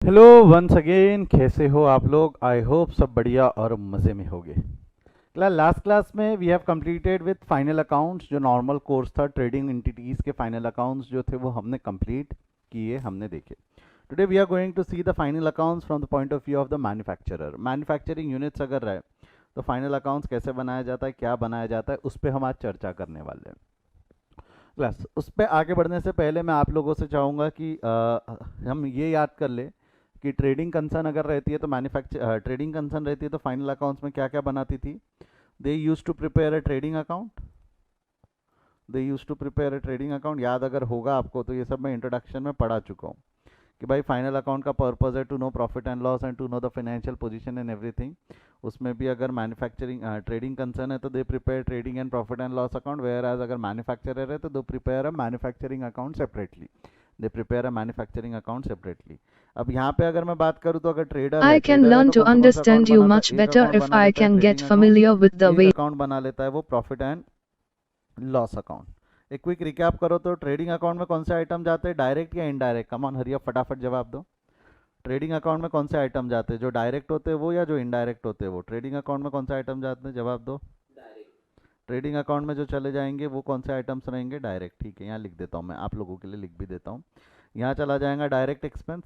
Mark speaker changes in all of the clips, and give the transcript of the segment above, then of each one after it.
Speaker 1: Hello once again, कैसे हो आप लोग? आई होप सब बढ़िया और मज़े में होगे। लास्ट क्लास में we have completed with final accounts. जो नॉर्मल कोर्स था ट्रेडिंग एंटिटीज़ के फाइनल अकाउंट्स जो थे वो हमने कंप्लीट किए, हमने देखे। Today we are going to see the final accounts from the point of view of the manufacturer. Manufacturing units अगर रहे तो फाइनल अकाउंट्स कैसे बनाया जाता है, क्या बनाया जाता है, उस पर हम आज चर्चा करने वाले हैं। क्लास उस पर आगे बढ़ने से पहले मैं आप लोगों से चाहूँगा कि हम ये याद कर ले कि ट्रेडिंग कंसर्न अगर रहती है तो ट्रेडिंग कंसर्न रहती है तो फाइनल अकाउंट्स में क्या क्या बनाती थी। They use to prepare a trading account. They use to prepare a trading account. याद अगर होगा आपको तो ये सब मैं इंट्रोडक्शन में पढ़ा चुका हूँ कि भाई फाइनल अकाउंट का पर्पस है to know profit and loss and to know the financial position and everything. उसमें भी अगर मैन्युफैक्चरिंग ट्रेडिंग कंसर्न है तो they prepare trading and profit and loss account, whereas अगर मैन्युफैक्चरर है तो they prepare a manufacturing account separately. They prepare a manufacturing account separately. अब यहाँ पे अगर मैं बात करूँ तो अगर
Speaker 2: I can
Speaker 1: ट्रेडर है
Speaker 2: learn
Speaker 1: तो
Speaker 2: to
Speaker 1: कौन सा अकाउंट
Speaker 2: understand you
Speaker 1: बनाता
Speaker 2: much
Speaker 1: है? एक
Speaker 2: better
Speaker 1: अकाउंट
Speaker 2: if
Speaker 1: बना
Speaker 2: I
Speaker 1: लेता है
Speaker 2: can get
Speaker 1: trading account,
Speaker 2: familiar with the
Speaker 1: एक
Speaker 2: way.
Speaker 1: अकाउंट बना लेता है वो प्रॉफिट एंड लॉस अकाउंट। एक क्विक रिकैप करो तो ट्रेडिंग अकाउंट में कौन से आइटम जाते हैं, डायरेक्ट या इनडायरेक्ट? कम ऑन हरिया, फटाफट जवाब दो। ट्रेडिंग अकाउंट में कौन से आइटम जाते हैं, जो डायरेक्ट होते हैं वो या जो इनडायरेक्ट होते हैं वो? ट्रेडिंग अकाउंट में कौन से आइटम जाते हैं, जवाब दो। ट्रेडिंग अकाउंट में जो चले जाएंगे वो कौन से आइटम्स रहेंगे, डायरेक्ट। ठीक है, यहाँ लिख देता हूँ, मैं आप लोगों के लिए लिख भी देता हूँ। यहाँ चला जाएगा डायरेक्ट एक्सपेंस,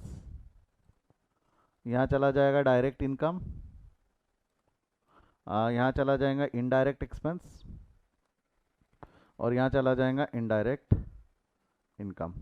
Speaker 1: यहाँ चला जाएगा डायरेक्ट इनकम, यहाँ चला जाएगा इनडायरेक्ट एक्सपेंस, और यहाँ चला जाएगा indirect income.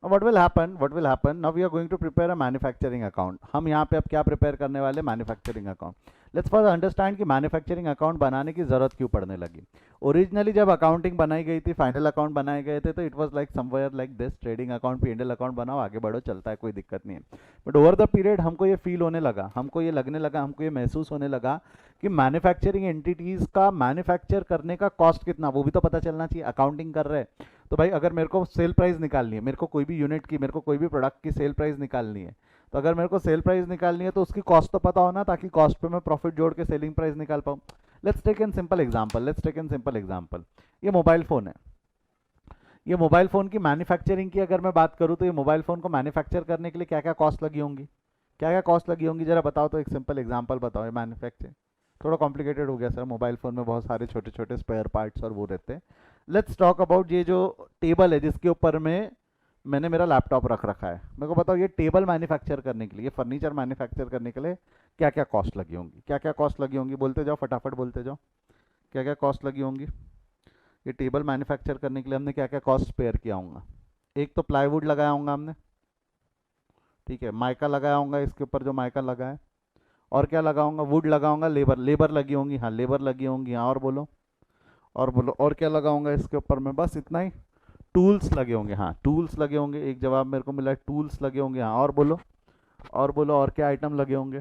Speaker 1: What will happen now? We are going to prepare a manufacturing account. हम यहाँ पे अब क्या प्रिपेयर करने वाले? Manufacturing account. Let's first understand कि मैन्युफैक्चरिंग अकाउंट बनाने की ज़रूरत क्यों पड़ने लगी। ओरिजिनली जब अकाउंटिंग बनाई गई थी, फाइनल अकाउंट बनाए गए थे, तो it was like somewhere like this: trading account, P&L account बनाओ, आगे बढ़ो, चलता है, कोई दिक्कत नहीं है। बट ओवर द पीरियड हमको ये फील होने लगा, हमको ये लगने लगा, हमको ये महसूस होने लगा कि मैन्युफैक्चरिंग एंटिटीज़ का मैन्युफैक्चर करने का कॉस्ट कितना, वो भी तो पता चलना चाहिए। अकाउंटिंग कर रहे हैं तो भाई अगर मेरे को सेल प्राइस निकालनी है, मेरे को कोई भी यूनिट की, मेरे को कोई भी प्रोडक्ट की सेल प्राइस निकालनी है, तो अगर मेरे को सेल प्राइस निकालनी है तो उसकी कॉस्ट तो पता होना, ताकि कॉस्ट पे मैं प्रॉफिट जोड़ के सेलिंग प्राइस निकाल पाऊँ। Let's take an simple example. ये मोबाइल फ़ोन है। ये मोबाइल फ़ोन की मैन्युफैक्चरिंग की अगर मैं बात करूँ तो ये मोबाइल फ़ोन को मैन्युफैक्चर करने के लिए क्या क्या कॉस्ट लगी होंगी, क्या क्या कॉस्ट लगी होंगी, जरा बताओ तो। एक सिंपल एग्जांपल बताओ। ये मैन्युफैक्चरिंग थोड़ा कॉम्प्लिकेटेड हो गया सर, मोबाइल फ़ोन में बहुत सारे छोटे छोटे स्पेयर पार्ट्स और वो रहते हैं। लेट्स टॉक अबाउट ये जो टेबल है जिसके ऊपर में मैंने मेरा लैपटॉप रख रखा है। मेरे को बताओ, ये टेबल मैन्युफैक्चर करने के लिए, फर्नीचर मैन्युफैक्चर करने के लिए क्या क्या कॉस्ट लगी होंगी, क्या क्या कॉस्ट लगी होंगी? बोलते जाओ, फटाफट बोलते जाओ, क्या क्या कॉस्ट लगी होंगी। ये टेबल मैन्युफैक्चर करने के लिए हमने क्या क्या कॉस्ट स्पेयर किया होगा? एक तो प्लाईवुड लगाया होगा हमने, ठीक है, माइका लगाया होगा इसके ऊपर, जो माइका लगा है। और क्या लगाऊंगा? वुड लगाऊंगा, लेबर, लेबर लगी होंगी, हाँ लेबर लगी होंगी, हाँ। और बोलो, और बोलो, और क्या लगाऊंगा इसके ऊपर में? बस इतना ही। टूल्स लगे होंगे, हाँ टूल्स लगे होंगे, एक जवाब मेरे को मिला है, टूल्स लगे होंगे, हाँ। और बोलो, और बोलो, और क्या आइटम लगे होंगे?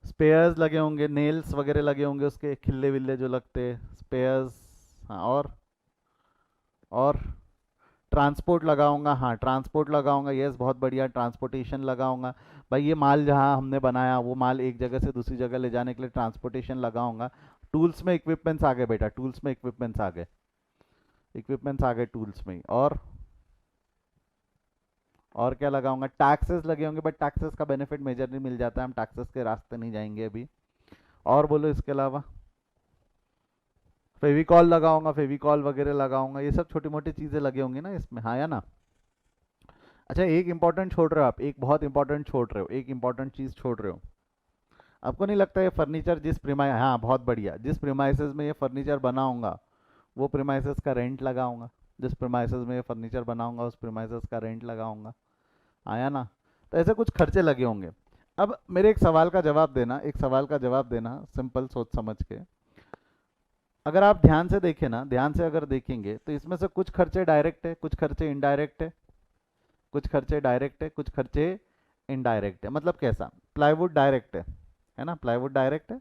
Speaker 1: स्पेयर्स लगे होंगे, नेल्स वगैरह लगे होंगे, उसके खिल्ले विल्ले जो लगते हैं, स्पेयर्स, हाँ। और ट्रांसपोर्ट लगाऊंगा, हाँ ट्रांसपोर्ट लगाऊंगा, यस बहुत बढ़िया, ट्रांसपोर्टेशन लगाऊंगा। भाई ये माल जहाँ हमने बनाया वो माल एक जगह से दूसरी जगह ले जाने के लिए ट्रांसपोर्टेशन लगाऊंगा। टूल्स में इक्विपमेंट्स आ गए बेटा, टूल्स में इक्विपमेंट्स आ गए, इक्विपमेंट्स आ गए टूल्स में। और क्या लगाऊंगा? टैक्सेस लगे होंगे, बट टैक्सेस का बेनिफिट मेजरली मिल जाता है, हम टैक्सेस के रास्ते नहीं जाएंगे अभी। और बोलो इसके अलावा। फेविकॉल लगाऊंगा, फेविकॉल वगैरह लगाऊंगा, ये सब छोटी मोटी चीज़ें लगे होंगी ना इसमें, हाँ या ना? अच्छा, एक इंपॉर्टेंट छोड़ रहे हो आप, एक बहुत इंपॉर्टेंट छोड़ रहे हो, एक इंपॉर्टेंट चीज़ छोड़ रहे हो। आपको नहीं लगता ये फर्नीचर जिस प्रीमाइ हाँ बहुत बढ़िया, जिस प्रीमाइसेस में ये फर्नीचर बनाऊंगा वो प्रीमाइसेस का रेंट लगाऊंगा, जिस प्रीमाइसेस में ये फर्नीचर बनाऊंगा उस प्रीमाइसेस का रेंट लगाऊंगा, आया ना? तो ऐसे कुछ खर्चे लगे होंगे। अब मेरे एक सवाल का जवाब देना, एक सवाल का जवाब देना, सिंपल सोच समझ के। अगर आप ध्यान से देखें ना, ध्यान से अगर देखेंगे तो इसमें से कुछ खर्चे डायरेक्ट है, कुछ खर्चे इनडायरेक्ट है, कुछ खर्चे डायरेक्ट है, कुछ खर्चे इनडायरेक्ट है। मतलब कैसा? प्लाईवुड डायरेक्ट है ना, प्लाईवुड डायरेक्ट है,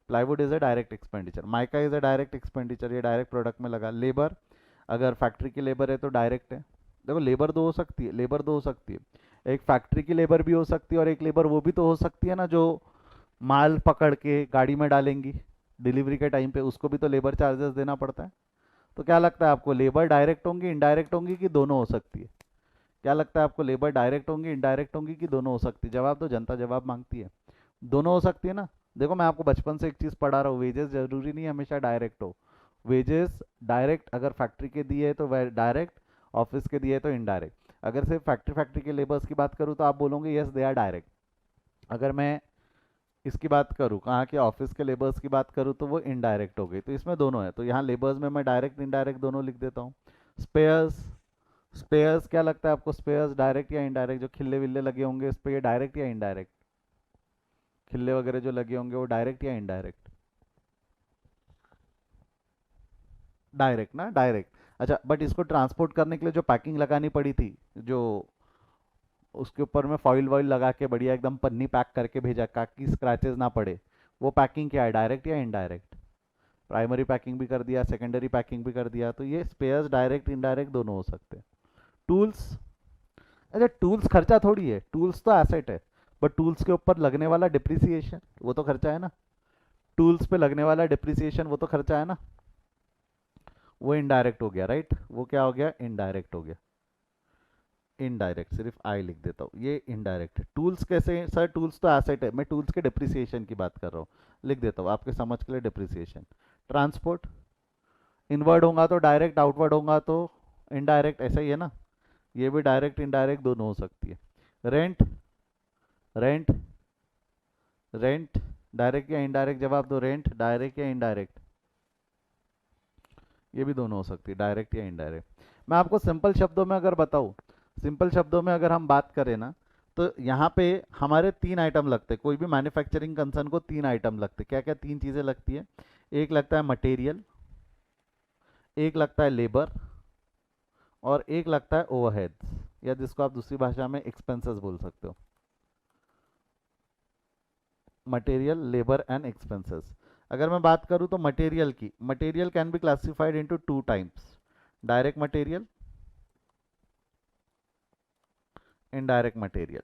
Speaker 1: plywood is a direct expenditure, mica is a direct expenditure, ये डायरेक्ट प्रोडक्ट में लगा। लेबर, अगर फैक्ट्री की लेबर है तो डायरेक्ट है। देखो लेबर दो हो सकती है, लेबर दो हो सकती है, एक फैक्ट्री की लेबर भी हो सकती है और एक लेबर वो भी तो हो सकती है ना जो माल पकड़ के गाड़ी में डालेंगी डिलीवरी के टाइम पे, उसको भी तो लेबर चार्जेस देना पड़ता है। तो क्या लगता है आपको, लेबर डायरेक्ट होंगी, इनडायरेक्ट होंगी, कि दोनों हो सकती है? क्या लगता है आपको, लेबर डायरेक्ट होंगी इनडायरेक्ट होंगी कि दोनों हो सकती है? जवाब दो, जनता जवाब मांगती है। दोनों हो सकती है ना। देखो मैं आपको बचपन से एक चीज़ पढ़ा रहा हूँ, वेजेस जरूरी नहीं हमेशा डायरेक्ट हो। वेजेस डायरेक्ट अगर फैक्ट्री के दिए तो वह डायरेक्ट, ऑफिस के दिए तो इनडायरेक्ट। अगर सिर्फ फैक्ट्री फैक्ट्री के लेबर्स की बात करूँ तो आप बोलोगे यस दे आर डायरेक्ट। अगर मैं इसकी बात करूँ, कहाँ के ऑफिस के लेबर्स की बात करूँ, तो वो इनडायरेक्ट हो गई। तो इसमें दोनों है, तो यहाँ लेबर्स में मैं डायरेक्ट इनडायरेक्ट दोनों लिख देता हूँ। स्पेयर्स, स्पेयर्स क्या लगता है आपको, स्पेयर्स डायरेक्ट या इनडायरेक्ट? जो खिल्ले विल्ले लगे होंगे इस पे, ये डायरेक्ट या इनडायरेक्ट? खिल्ले वगैरह जो लगे होंगे वो डायरेक्ट या इनडायरेक्ट? डायरेक्ट ना, डायरेक्ट। अच्छा, बट इसको ट्रांसपोर्ट करने के लिए जो पैकिंग लगानी पड़ी थी, जो उसके ऊपर में फॉइल वॉइल लगा के बढ़िया एकदम पन्नी पैक करके भेजा ताकि स्क्रैचेस ना पड़े, वो पैकिंग क्या है, डायरेक्ट या इनडायरेक्ट? प्राइमरी पैकिंग भी कर दिया, सेकेंडरी पैकिंग भी कर दिया, तो ये स्पेयर्स डायरेक्ट इनडायरेक्ट दोनों हो सकते हैं। टूल्स, अच्छा टूल्स खर्चा थोड़ी है, टूल्स तो एसेट है। बट टूल्स के ऊपर लगने वाला डिप्रिसिएशन वो तो खर्चा है ना। टूल्स पे लगने वाला डिप्रिसिएशन वो तो खर्चा है ना। वो इनडायरेक्ट हो गया, राइट? वो क्या हो गया, इनडायरेक्ट हो गया। इनडायरेक्ट सिर्फ आई लिख देता हूँ, ये इनडायरेक्ट है। टूल्स कैसे हैं? सर टूल्स तो एसेट है, मैं टूल्स के डिप्रिसिएशन की बात कर रहा हूँ, लिख देता हूँ आपके समझ के लिए डिप्रिसिएशन। ट्रांसपोर्ट, इनवर्ड होगा तो डायरेक्ट, आउटवर्ड होगा तो इनडायरेक्ट, ऐसा ही है ना। ये भी डायरेक्ट इनडायरेक्ट दोनों हो सकती है। रेंट, रेंट, रेंट डायरेक्ट या इनडायरेक्ट? जवाब दो, रेंट डायरेक्ट या इनडायरेक्ट? ये भी दोनों हो सकती है, डायरेक्ट या इनडायरेक्ट। मैं आपको सिंपल शब्दों में अगर बताऊं, सिंपल शब्दों में अगर हम बात करें ना, तो यहाँ पे हमारे तीन आइटम लगते हैं। कोई भी मैन्युफैक्चरिंग कंसर्न को तीन आइटम लगते हैं। क्या क्या तीन चीज़ें लगती है? एक लगता है मटेरियल, एक लगता है लेबर, और एक लगता है ओवरहेड्स, या जिसको आप दूसरी भाषा में एक्सपेंसेस बोल सकते हो। Material, labour and expenses. अगर मैं बात करूं तो मटेरियल की, material can be classified into two types, direct material, indirect material.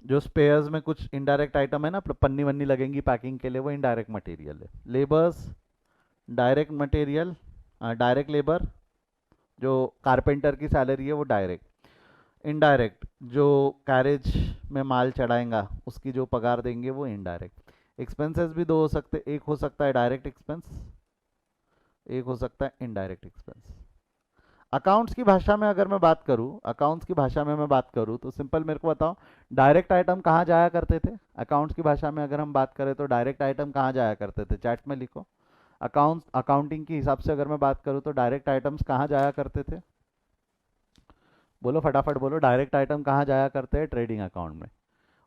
Speaker 1: जो स्पेयर्स में कुछ इनडायरेक्ट आइटम है ना, पन्नी वन्नी लगेंगी पैकिंग के लिए, वो इनडायरेक्ट मटेरियल है। Labours direct material, direct labour, जो कारपेंटर की सैलरी है वो डायरेक्ट। इनडायरेक्ट जो कैरेज में माल चढ़ाएगा उसकी जो पगार देंगे वो इनडायरेक्ट। एक्सपेंसेस भी दो हो सकते, एक हो सकता है डायरेक्ट एक्सपेंस, एक हो सकता है इनडायरेक्ट एक्सपेंस। अकाउंट्स की भाषा में अगर मैं बात करूं, अकाउंट्स की भाषा में मैं बात करूं तो सिंपल मेरे को बताओ, डायरेक्ट आइटम कहाँ जाया करते थे? अकाउंट्स की भाषा में अगर हम बात करें तो डायरेक्ट आइटम कहाँ जाया करते थे? चैट में लिखो। अकाउंट्स, अकाउंटिंग के हिसाब से अगर मैं बात करूं तो डायरेक्ट आइटम्स कहाँ जाया करते थे? बोलो फटाफट बोलो, डायरेक्ट आइटम कहाँ जाया करते हैं? ट्रेडिंग अकाउंट में।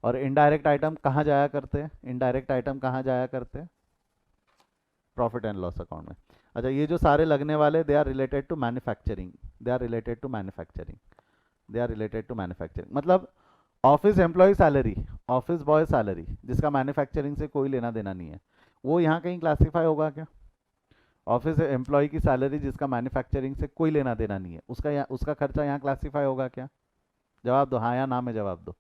Speaker 1: और इनडायरेक्ट आइटम कहाँ जाया करते हैं? इनडायरेक्ट आइटम कहाँ जाया करते हैं? प्रॉफिट एंड लॉस अकाउंट में। अच्छा, ये जो सारे लगने वाले, they are related to manufacturing, they are related to manufacturing, they are related to manufacturing. मतलब office employ salary, office boy salary, जिसका मैन्युफैक्चरिंग से कोई लेना देना नहीं है, वो यहाँ कहीं क्लासीफाई होगा क्या? ऑफिस एम्प्लॉय की सैलरी जिसका मैन्युफैक्चरिंग से कोई लेना देना नहीं है, उसका खर्चा यहाँ क्लासीफाई होगा क्या? जवाब दो, हाँ या ना में जवाब दो।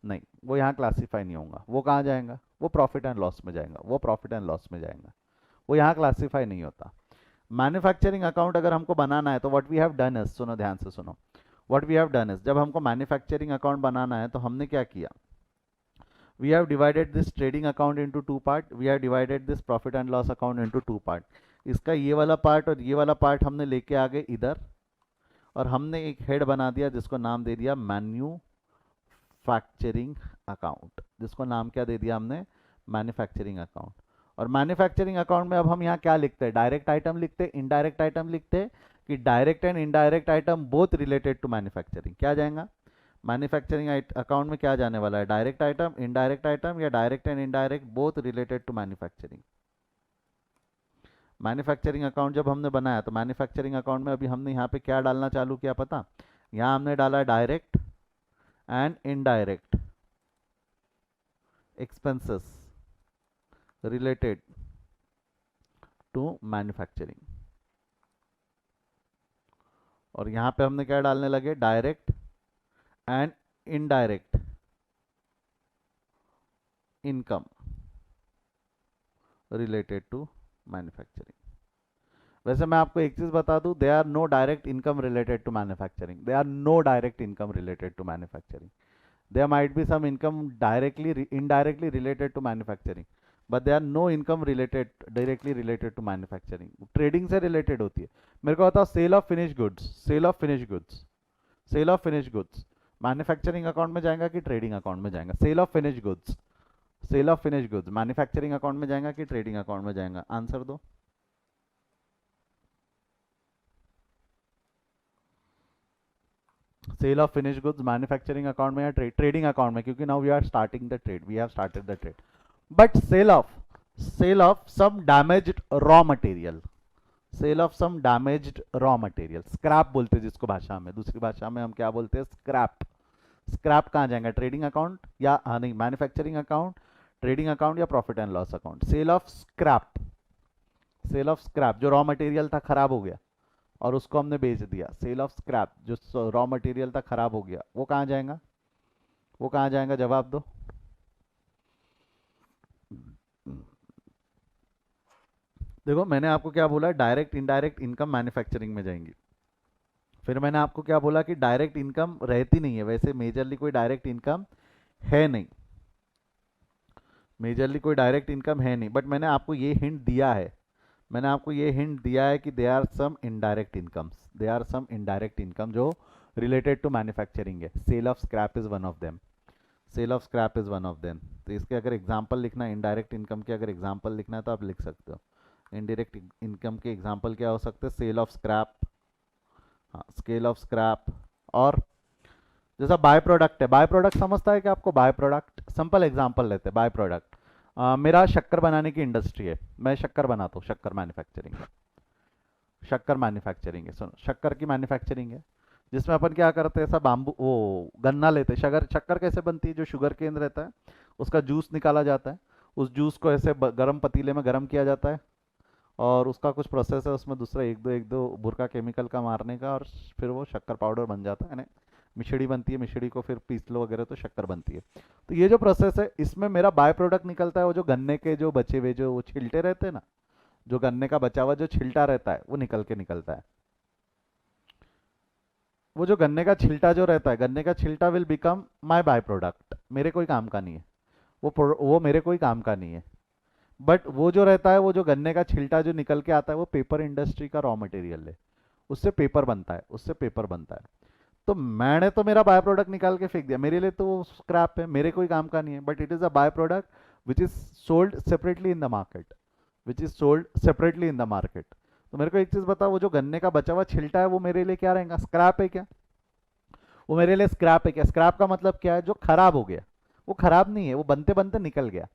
Speaker 1: नहीं, वो यहाँ क्लासीफाई नहीं होगा। वो कहाँ जाएगा? वो प्रॉफिट एंड लॉस में जाएगा, वो प्रॉफिट एंड लॉस में जाएगा, वो यहाँ क्लासीफाई नहीं होता। मैन्युफैक्चरिंग अकाउंट अगर हमको बनाना है तो what we have done is, सुनो ध्यान से सुनो, what we have done is, जब हमको मैन्युफैक्चरिंग अकाउंट बनाना है तो हमने क्या किया? We have divided this trading account into two part, we have divided this profit and loss account into two part. इसका ये वाला पार्ट और ये वाला पार्ट हमने लेके आ गए इधर, और हमने एक हेड बना दिया जिसको नाम दे दिया मैन्युफैक्चरिंग अकाउंट, जिसको नाम क्या दे दिया हमने? Manufacturing account. और मैन्युफैक्चरिंग अकाउंट में अब हम यहाँ क्या लिखते हैं? डायरेक्ट आइटम लिखते हैं, इनडायरेक्ट आइटम लिखते हैं, कि direct and indirect item both related to manufacturing? क्या जाएगा मैन्युफैक्चरिंग अकाउंट में? क्या जाने वाला है? डायरेक्ट आइटम, इनडायरेक्ट आइटम, या direct and indirect both related to manufacturing? Manufacturing account जब हमने बनाया तो मैन्युफैक्चरिंग अकाउंट में अभी हमने यहाँ पे क्या डालना चालू किया पता? यहाँ हमने डाला direct and indirect expenses related to manufacturing, और यहाँ पे हमने क्या डालने लगे? Direct and indirect income related to manufacturing. वैसे मैं आपको एक चीज बता दूं, they are no direct income related to manufacturing, they are no direct income related to manufacturing. There might be some income indirectly related to manufacturing, but there are no income directly related to manufacturing. Trading से related होती है. मेरे को बताओ sale of finished goods, sale of finished goods, manufacturing account में जाएगा कि trading account में जाएगा? Sale of finish goods manufacturing account में जाएगा कि ट्रेडिंग अकाउंट में जाएगा? आंसर दो. Sale of finish goods manufacturing account में या ट्रेडिंग अकाउंट में? क्योंकि now we are starting the trade, we have started the trade. But sale of some damaged raw material, sale of some damaged raw material, scrap बोलते हैं जिसको भाषा में, दूसरी भाषा में हम क्या बोलते हैं? स्क्रैप. स्क्रैप कहाँ जाएगा? ट्रेडिंग अकाउंट या नहीं, मैन्युफैक्चरिंग अकाउंट, ट्रेडिंग अकाउंट या profit and loss account? Sale of scrap, sale of scrap, जो रॉ मटेरियल था खराब हो गया और उसको हमने बेच दिया. सेल ऑफ स्क्रैप, जो रॉ मटेरियल था खराब हो गया, वो कहाँ जाएगा? वो कहाँ जाएगा? जवाब दो. देखो मैंने आपको क्या बोला, डायरेक्ट इनडायरेक्ट इनकम मैन्युफैक्चरिंग में जाएंगी. फिर मैंने आपको क्या बोला कि डायरेक्ट इनकम रहती नहीं है, वैसे मेजरली कोई डायरेक्ट इनकम है नहीं, मेजरली कोई डायरेक्ट इनकम है नहीं. बट मैंने आपको ये हिंट दिया है, मैंने आपको ये हिंट दिया है कि they are some indirect incomes, they are some indirect income जो रिलेटेड टू मैन्युफैक्चरिंग है. Sale of scrap is one of them, sale of scrap is one of them. तो इसके अगर एग्जांपल लिखना है, इनडायरेक्ट इनकम के अगर एग्जांपल लिखना है तो आप लिख सकते हो. इनडायरेक्ट इनकम के एग्जांपल क्या हो सकते हैं? सेल ऑफ स्क्रैप, हाँ स्केल ऑफ स्क्रैप. और जैसा बाय प्रोडक्ट है, बाय प्रोडक्ट समझता है कि आपको? बाय प्रोडक्ट सिंपल एग्जांपल लेते हैं. बाय प्रोडक्ट, मेरा शक्कर बनाने की इंडस्ट्री है, मैं शक्कर बनाता हूँ, शक्कर मैन्युफैक्चरिंग है, शक्कर मैन्युफैक्चरिंग है. सुनो, शक्कर की मैन्युफैक्चरिंग है जिसमें अपन क्या करते हैं? ऐसा बाम्बू, वो गन्ना लेते हैं. शक्कर, शक्कर कैसे बनती है? जो शुगर केन रहता है उसका जूस निकाला जाता है, उस जूस को ऐसे गर्म पतीले में गर्म किया जाता है और उसका कुछ प्रोसेस है उसमें दूसरा एक दो बुरका केमिकल का मारने का, और फिर वो शक्कर पाउडर बन जाता है, यानी मिश्री बनती है. मिश्री को फिर पीस लो वगैरह तो शक्कर बनती है. तो ये जो प्रोसेस है इसमें मेरा बाय प्रोडक्ट निकलता है, वो जो गन्ने के जो बचे हुए जो वो छिलटे रहते हैं ना, जो गन्ने का बचा हुआ जो छिलटा रहता है वो निकलता है. वो जो गन्ने का छिलटा जो रहता है, गन्ने का छिलटा will become my by product, मेरे कोई काम का नहीं है वो मेरे कोई काम का नहीं है. बट वो जो रहता है, वो जो गन्ने का छिलटा जो निकल के आता है, वो पेपर इंडस्ट्री का रॉ मटेरियल है, उससे पेपर बनता है, उससे पेपर बनता है. तो मैंने तो मेरा बाय प्रोडक्ट निकाल के फेंक दिया, मेरे लिए तो वो स्क्रैप है, मेरे कोई काम का नहीं है. But it is a by product which is sold separately in the market, which is sold separately in the market. तो मेरे को एक चीज बताओ, वो जो गन्ने का बचा हुआ छिलटा है वो मेरे लिए क्या रहेगा? स्क्रैप है क्या? वो मेरे लिए स्क्रैप है क्या? स्क्रैप का मतलब क्या है? जो खराब हो गया. वो खराब नहीं है, वो बनते बनते निकल गया,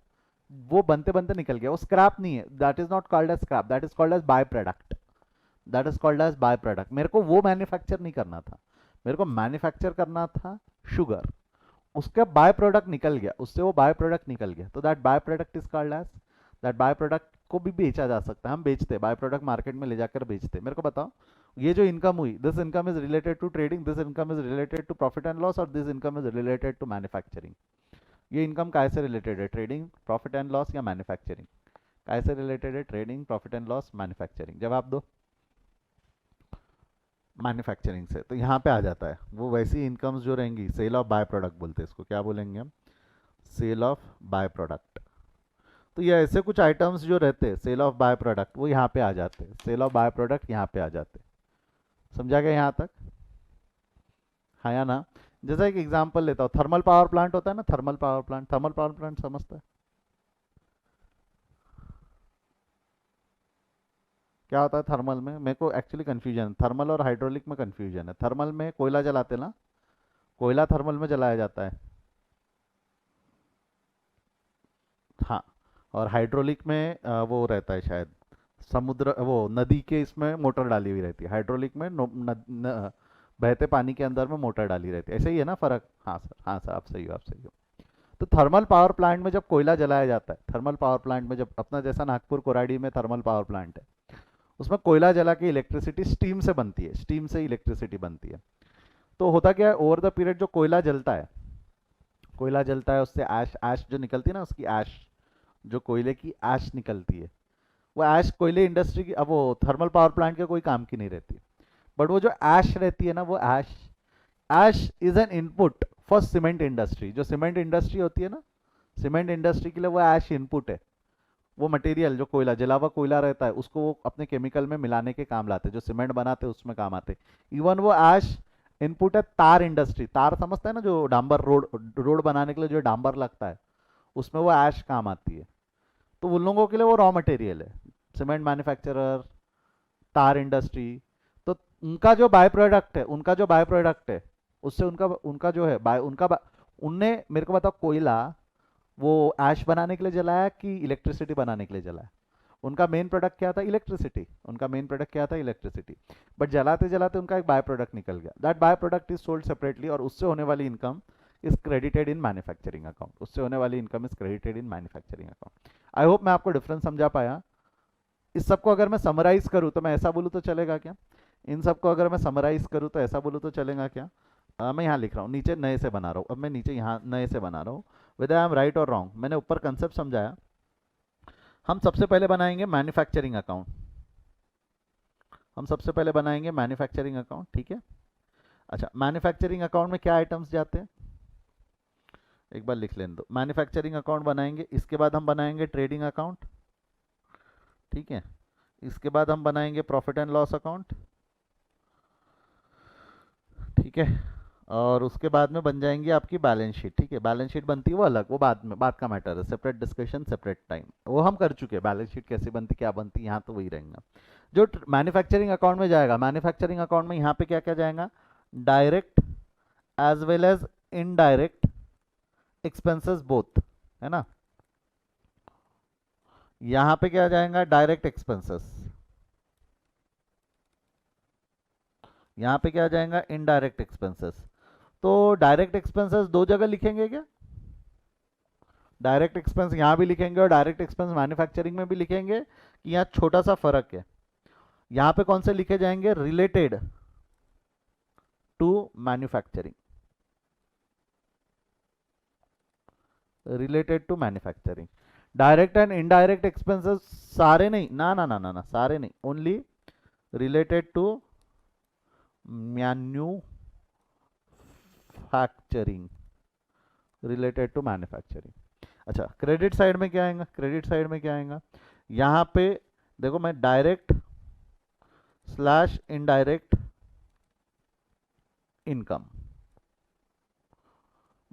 Speaker 1: वो बनते बनते निकल गया, वो स्क्रैप नहीं है. That is not called as scrap, that is called as by product, that is called as by product. मेरे को वो मैन्युफैक्चर नहीं करना था, मेरे को मैन्युफैक्चर करना था शुगर. उसका बाय प्रोडक्ट निकल गया, उससे वो बाय प्रोडक्ट निकल गया, तो that by product is called as, that by product को भी बेचा जा सकता है, हम बेचते, बाय प्रोडक्ट मार्केट में ले जाकर बेचते. मेरे को बताओ, ये जो इनकम हुई, this income is related to trading, this income is related to profit and loss, और this income is related to manufacturing. ये इनकम कैसे रिलेटेड है? ट्रेडिंग, प्रॉफिट एंड लॉस या मैन्युफैक्चरिंग? कैसे रिलेटेड है? Trading, profit and loss, manufacturing. जवाब दो. Manufacturing से. तो यहाँ पे आ जाता है वो वैसी इनकम्स जो रहेंगी, सेल ऑफ बाय प्रोडक्ट बोलते हैं इसको. क्या बोलेंगे हम? Sale of by product. तो ये ऐसे कुछ आइटम्स जो रहते हैं सेल ऑफ बाय प्रोडक्ट, वो यहाँ पे आ जाते हैं, सेल ऑफ बाय प्रोडक्ट यहाँ पे आ जाते हैं. समझा गया यहाँ तक? हाँ या ना? जैसा एक एग्जांपल लेता हूँ, थर्मल पावर प्लांट होता है ना, thermal power plant, thermal power plant समझता है क्या होता है? थर्मल में मेरे को एक्चुअली कंफ्यूजन, थर्मल और हाइड्रोलिक में कंफ्यूजन है. थर्मल में कोयला जलाते ना, कोयला थर्मल में जलाया जाता है, हाँ. और हाइड्रोलिक में वो रहता है शायद समुद्र, वो नदी के इसमें मोटर डाली हुई रहती है. हाइड्रोलिक में बहते पानी के अंदर में मोटर डाली रहती है. ऐसे ही है ना फर्क? हाँ सर, हाँ सर, आप सही हो, आप सही हो. तो थर्मल पावर प्लांट में जब कोयला जलाया जाता है, थर्मल पावर प्लांट में, जब अपना जैसा नागपुर कोराडी में थर्मल पावर प्लांट है, उसमें कोयला जला के इलेक्ट्रिसिटी स्टीम से बनती है, स्टीम से इलेक्ट्रिसिटी बनती है. तो होता क्या है, ओवर द पीरियड जो कोयला जलता है, कोयला जलता है उससे ऐश, ऐश जो निकलती है ना, उसकी ऐश, जो कोयले की ऐश निकलती है, वो ऐश कोयले इंडस्ट्री की, अब वो थर्मल पावर प्लांट के कोई काम की नहीं रहती, बट वो जो ऐश रहती है ना, वो ash, ash is an input for cement industry. जो सीमेंट इंडस्ट्री होती है ना, सीमेंट इंडस्ट्री के लिए वो ऐश इनपुट है। वो मटेरियल जो कोयला, जला हुआ कोयला रहता है, उसको वो अपने केमिकल में मिलाने के काम लाते हैं, जो सीमेंट बनाते हैं उसमें काम आते हैं। इवन वो ऐश इनपुट है तार इंडस्ट्री, तार समझता है ना, जो डांबर रोड, रोड बनाने के लिए जो डांबर लगता है, उसमें वो ऐश काम आती है। तो उन लोगों के लिए वो रॉ मटेरियल है, सीमेंट मैन्युफैक्चरर, तार इंडस्ट्री। तो उनका जो बाय प्रोडक्ट है, उनका जो बाय प्रोडक्ट है, उससे उनका उनका जो है बाय उनने मेरे को बताओ, कोयला वो ऐश बनाने के लिए जलाया कि इलेक्ट्रिसिटी बनाने के लिए जलाया? उनका मेन प्रोडक्ट क्या था? इलेक्ट्रिसिटी। उनका मेन प्रोडक्ट क्या था? इलेक्ट्रिसिटी। बट जलाते जलाते उनका एक बाय प्रोडक्ट निकल गया, that by product is sold separately, और उससे होने वाली income is credited in manufacturing account. उससे होने वाली income is credited in manufacturing account. I hope मैं आपको डिफरेंस समझा पाया। इस सबको अगर मैं समराइज करूँ तो मैं ऐसा बोलूँ तो चलेगा क्या? इन सबको अगर मैं समराइज करूँ तो ऐसा बोलूँ तो चलेगा क्या? मैं यहाँ लिख रहा हूँ, नीचे नए से बना रहा हूँ, अब मैं नीचे यहाँ नए से बना रहा हूँ, वेदर आई एम राइट और रॉन्ग। मैंने ऊपर कंसेप्ट समझाया। हम सबसे पहले बनाएंगे मैन्युफैक्चरिंग अकाउंट, हम सबसे पहले बनाएंगे मैन्युफैक्चरिंग अकाउंट, ठीक है? अच्छा, मैन्युफैक्चरिंग अकाउंट में क्या आइटम्स जाते हैं एक बार लिख लेने दो। मैन्युफैक्चरिंग अकाउंट बनाएंगे, इसके बाद हम बनाएंगे ट्रेडिंग अकाउंट, ठीक है? इसके बाद हम बनाएंगे प्रॉफिट एंड लॉस अकाउंट, ठीक है? और उसके बाद में बन जाएंगी आपकी बैलेंस शीट, ठीक है? बैलेंस शीट बनती है वो अलग, वो बाद में, बाद का मैटर है, सेपरेट डिस्कशन सेपरेट टाइम, वो हम कर चुके हैं। बैलेंस शीट कैसे बनती, क्या बनती, यहाँ तो वही रहेगा। जो मैन्युफैक्चरिंग अकाउंट में जाएगा, मैन्युफैक्चरिंग अकाउंट में यहाँ पे क्या क्या जाएगा? Direct as well as indirect expenses both, है ना? यहाँ पे क्या जाएगा? Direct expenses. यहाँ पे क्या जाएगा? Indirect expenses. तो डायरेक्ट एक्सपेंसेस दो जगह लिखेंगे क्या? डायरेक्ट एक्सपेंस यहाँ भी लिखेंगे और डायरेक्ट एक्सपेंस मैन्युफैक्चरिंग में भी लिखेंगे, कि यहाँ छोटा सा फर्क है। यहाँ पे कौन से लिखे जाएंगे? Related to manufacturing, related to manufacturing. Direct and indirect expenses सारे नहीं, ना ना ना ना ना, सारे नहीं, only related to manufacturing, related to manufacturing. अच्छा, क्रेडिट साइड में क्या आएगा? क्रेडिट साइड में क्या आएगा? यहाँ पे देखो, मैं direct slash indirect income,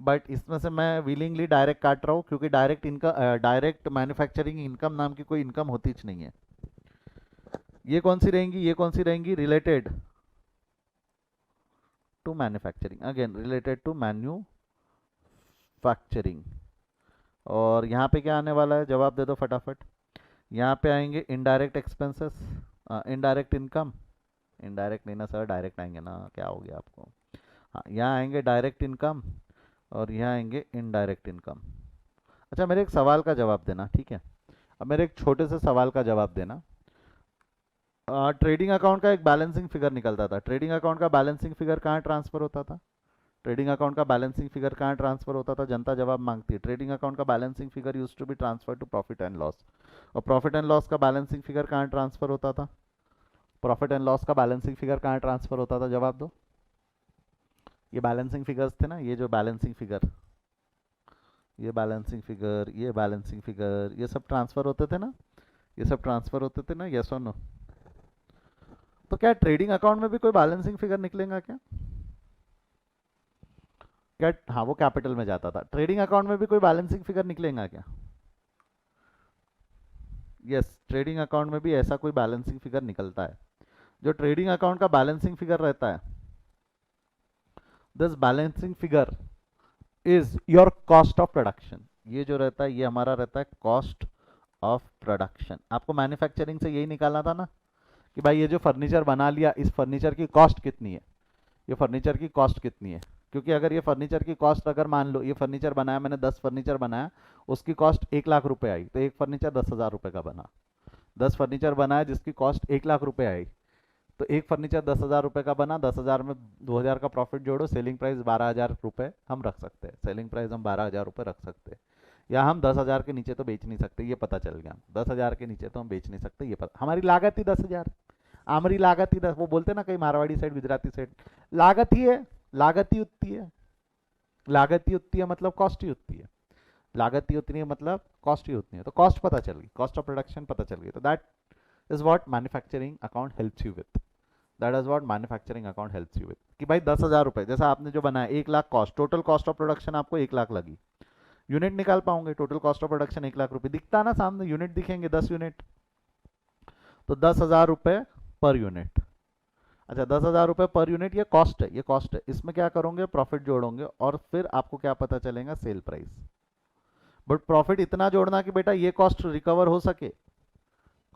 Speaker 1: but इसमें से मैं विलिंगली डायरेक्ट काट रहा हूँ, क्योंकि direct income, direct manufacturing income नाम की कोई इनकम होती ही नहीं है। ये कौन सी रहेंगी? ये कौन सी रहेंगी? Related to manufacturing, again related to manufacturing. और यहाँ पे क्या आने वाला है? जवाब दे दो फटाफट। यहाँ पे आएंगे indirect expenses, indirect income, indirect नहीं ना सर, डायरेक्ट आएंगे ना, क्या हो गया आपको? हाँ, यहाँ आएंगे डायरेक्ट इनकम और यहाँ आएंगे इनडायरेक्ट इनकम। अच्छा, मेरे एक सवाल का जवाब देना, ठीक है? अब मेरे एक छोटे से सवाल का जवाब देना। ट्रेडिंग अकाउंट का एक बैलेंसिंग फिगर निकलता था, ट्रेडिंग अकाउंट का बैलेंसिंग फिगर कहाँ ट्रांसफर होता था? ट्रेडिंग अकाउंट का बैलेंसिंग फिगर कहाँ ट्रांसफर होता था? जनता जवाब मांगती है। ट्रेडिंग अकाउंट का balancing figure used to be transfer to profit and loss. और प्रॉफिट एंड लॉस का बैलेंसिंग फिगर कहाँ ट्रांसफर होता था? प्रॉफिट एंड लॉस का बैलेंसिंग फिगर कहाँ ट्रांसफर होता था? जवाब दो। ये बैलेंसिंग फिगर्स थे ना, ये जो बैलेंसिंग फिगर, ये बैलेंसिंग फिगर, ये बैलेंसिंग फिगर, ये सब ट्रांसफर होते थे ना, ये सब ट्रांसफर होते थे ना, यस और नो? तो क्या ट्रेडिंग अकाउंट में भी कोई बैलेंसिंग फिगर निकलेगा क्या? क्या? हाँ, वो कैपिटल में जाता था। ट्रेडिंग अकाउंट में भी कोई बैलेंसिंग फिगर निकलेगा क्या? यस, ट्रेडिंग अकाउंट में भी ऐसा कोई बैलेंसिंग फिगर निकलता है। जो ट्रेडिंग अकाउंट का बैलेंसिंग फिगर रहता है, this balancing figure is your cost of production. ये जो रहता है, ये हमारा रहता है कॉस्ट ऑफ प्रोडक्शन। आपको मैन्युफैक्चरिंग से यही निकालना था ना, कि भाई ये जो फर्नीचर बना लिया, इस फर्नीचर की कॉस्ट कितनी है, ये फर्नीचर की कॉस्ट कितनी है? क्योंकि अगर ये फर्नीचर की कॉस्ट, अगर मान लो ये फर्नीचर बनाया मैंने, 10 फर्नीचर बनाया, उसकी कॉस्ट 1,00,000 रुपए आई, तो एक फर्नीचर 10,000 रुपए का बना। 10 फर्नीचर बनाया जिसकी कॉस्ट 1,00,000 रुपए आई, तो एक फर्नीचर 10,000 रुपए का बना। 10,000 में 2,000 का प्रॉफिट जोड़ो, सेलिंग प्राइस 12,000 रुपए हम रख सकते हैं, सेलिंग प्राइस हम 12,000 रुपए रख सकते हैं। या हम 10,000 के नीचे तो बेच नहीं सकते, ये पता चल गया। 10,000 के नीचे तो हम बेच नहीं सकते, ये पता, हमारी लागत ही 10,000, हमारी लागत ही 10, वो बोलते ना कहीं मारवाड़ी साइड गुजराती साइड, लागत ही है, लागत ही उतनी है, लागत ही उतनी है मतलब कॉस्ट ही उतनी है, लागत ही उतनी है मतलब कॉस्ट ही उतनी है। तो कॉस्ट पता चल गई, कॉस्ट ऑफ प्रोडक्शन पता चल गई। तो that is what manufacturing account helps you with, that is what manufacturing account helps you with. कि भाई 10,000 रुपए जैसा आपने जो बनाया, 1 lakh cost, total cost of production आपको 1 लाख लगी, यूनिट निकाल पाओगे, total cost of production 1 lakh रुपए दिखता ना सामने, यूनिट दिखेंगे 10 यूनिट, तो 10,000 रुपए पर यूनिट। अच्छा 10,000 रुपए पर यूनिट ये कॉस्ट है, ये कॉस्ट है, इसमें क्या करोगे, प्रॉफिट जोड़ोगे और फिर आपको क्या पता चलेगा, सेल प्राइस। बट प्रॉफिट इतना जोड़ना कि बेटा ये कॉस्ट रिकवर हो सके,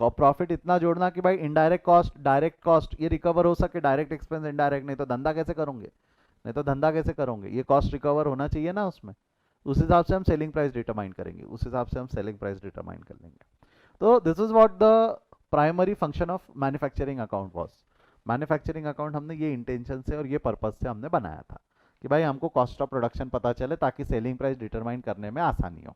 Speaker 1: प्रॉफिट इतना जोड़ना कि भाई इनडायरेक्ट कॉस्ट डायरेक्ट कॉस्ट ये रिकवर हो सके, डायरेक्ट एक्सपेंस इनडायरेक्ट, नहीं तो धंधा कैसे करोगे, नहीं तो धंधा कैसे करोगे, ये कॉस्ट रिकवर होना चाहिए ना उसमें, उस हिसाब से हम सेलिंग प्राइस डिटरमाइन करेंगे, उस हिसाब से हम सेलिंग प्राइस डिटरमाइन कर लेंगे। तो this is what the primary function of manufacturing account was. Manufacturing account हमने ये इंटेंशन से और ये पर्पज से हमने बनाया था कि भाई हमको कॉस्ट ऑफ प्रोडक्शन पता चले ताकि सेलिंग प्राइस डिटरमाइन करने में आसानी हो,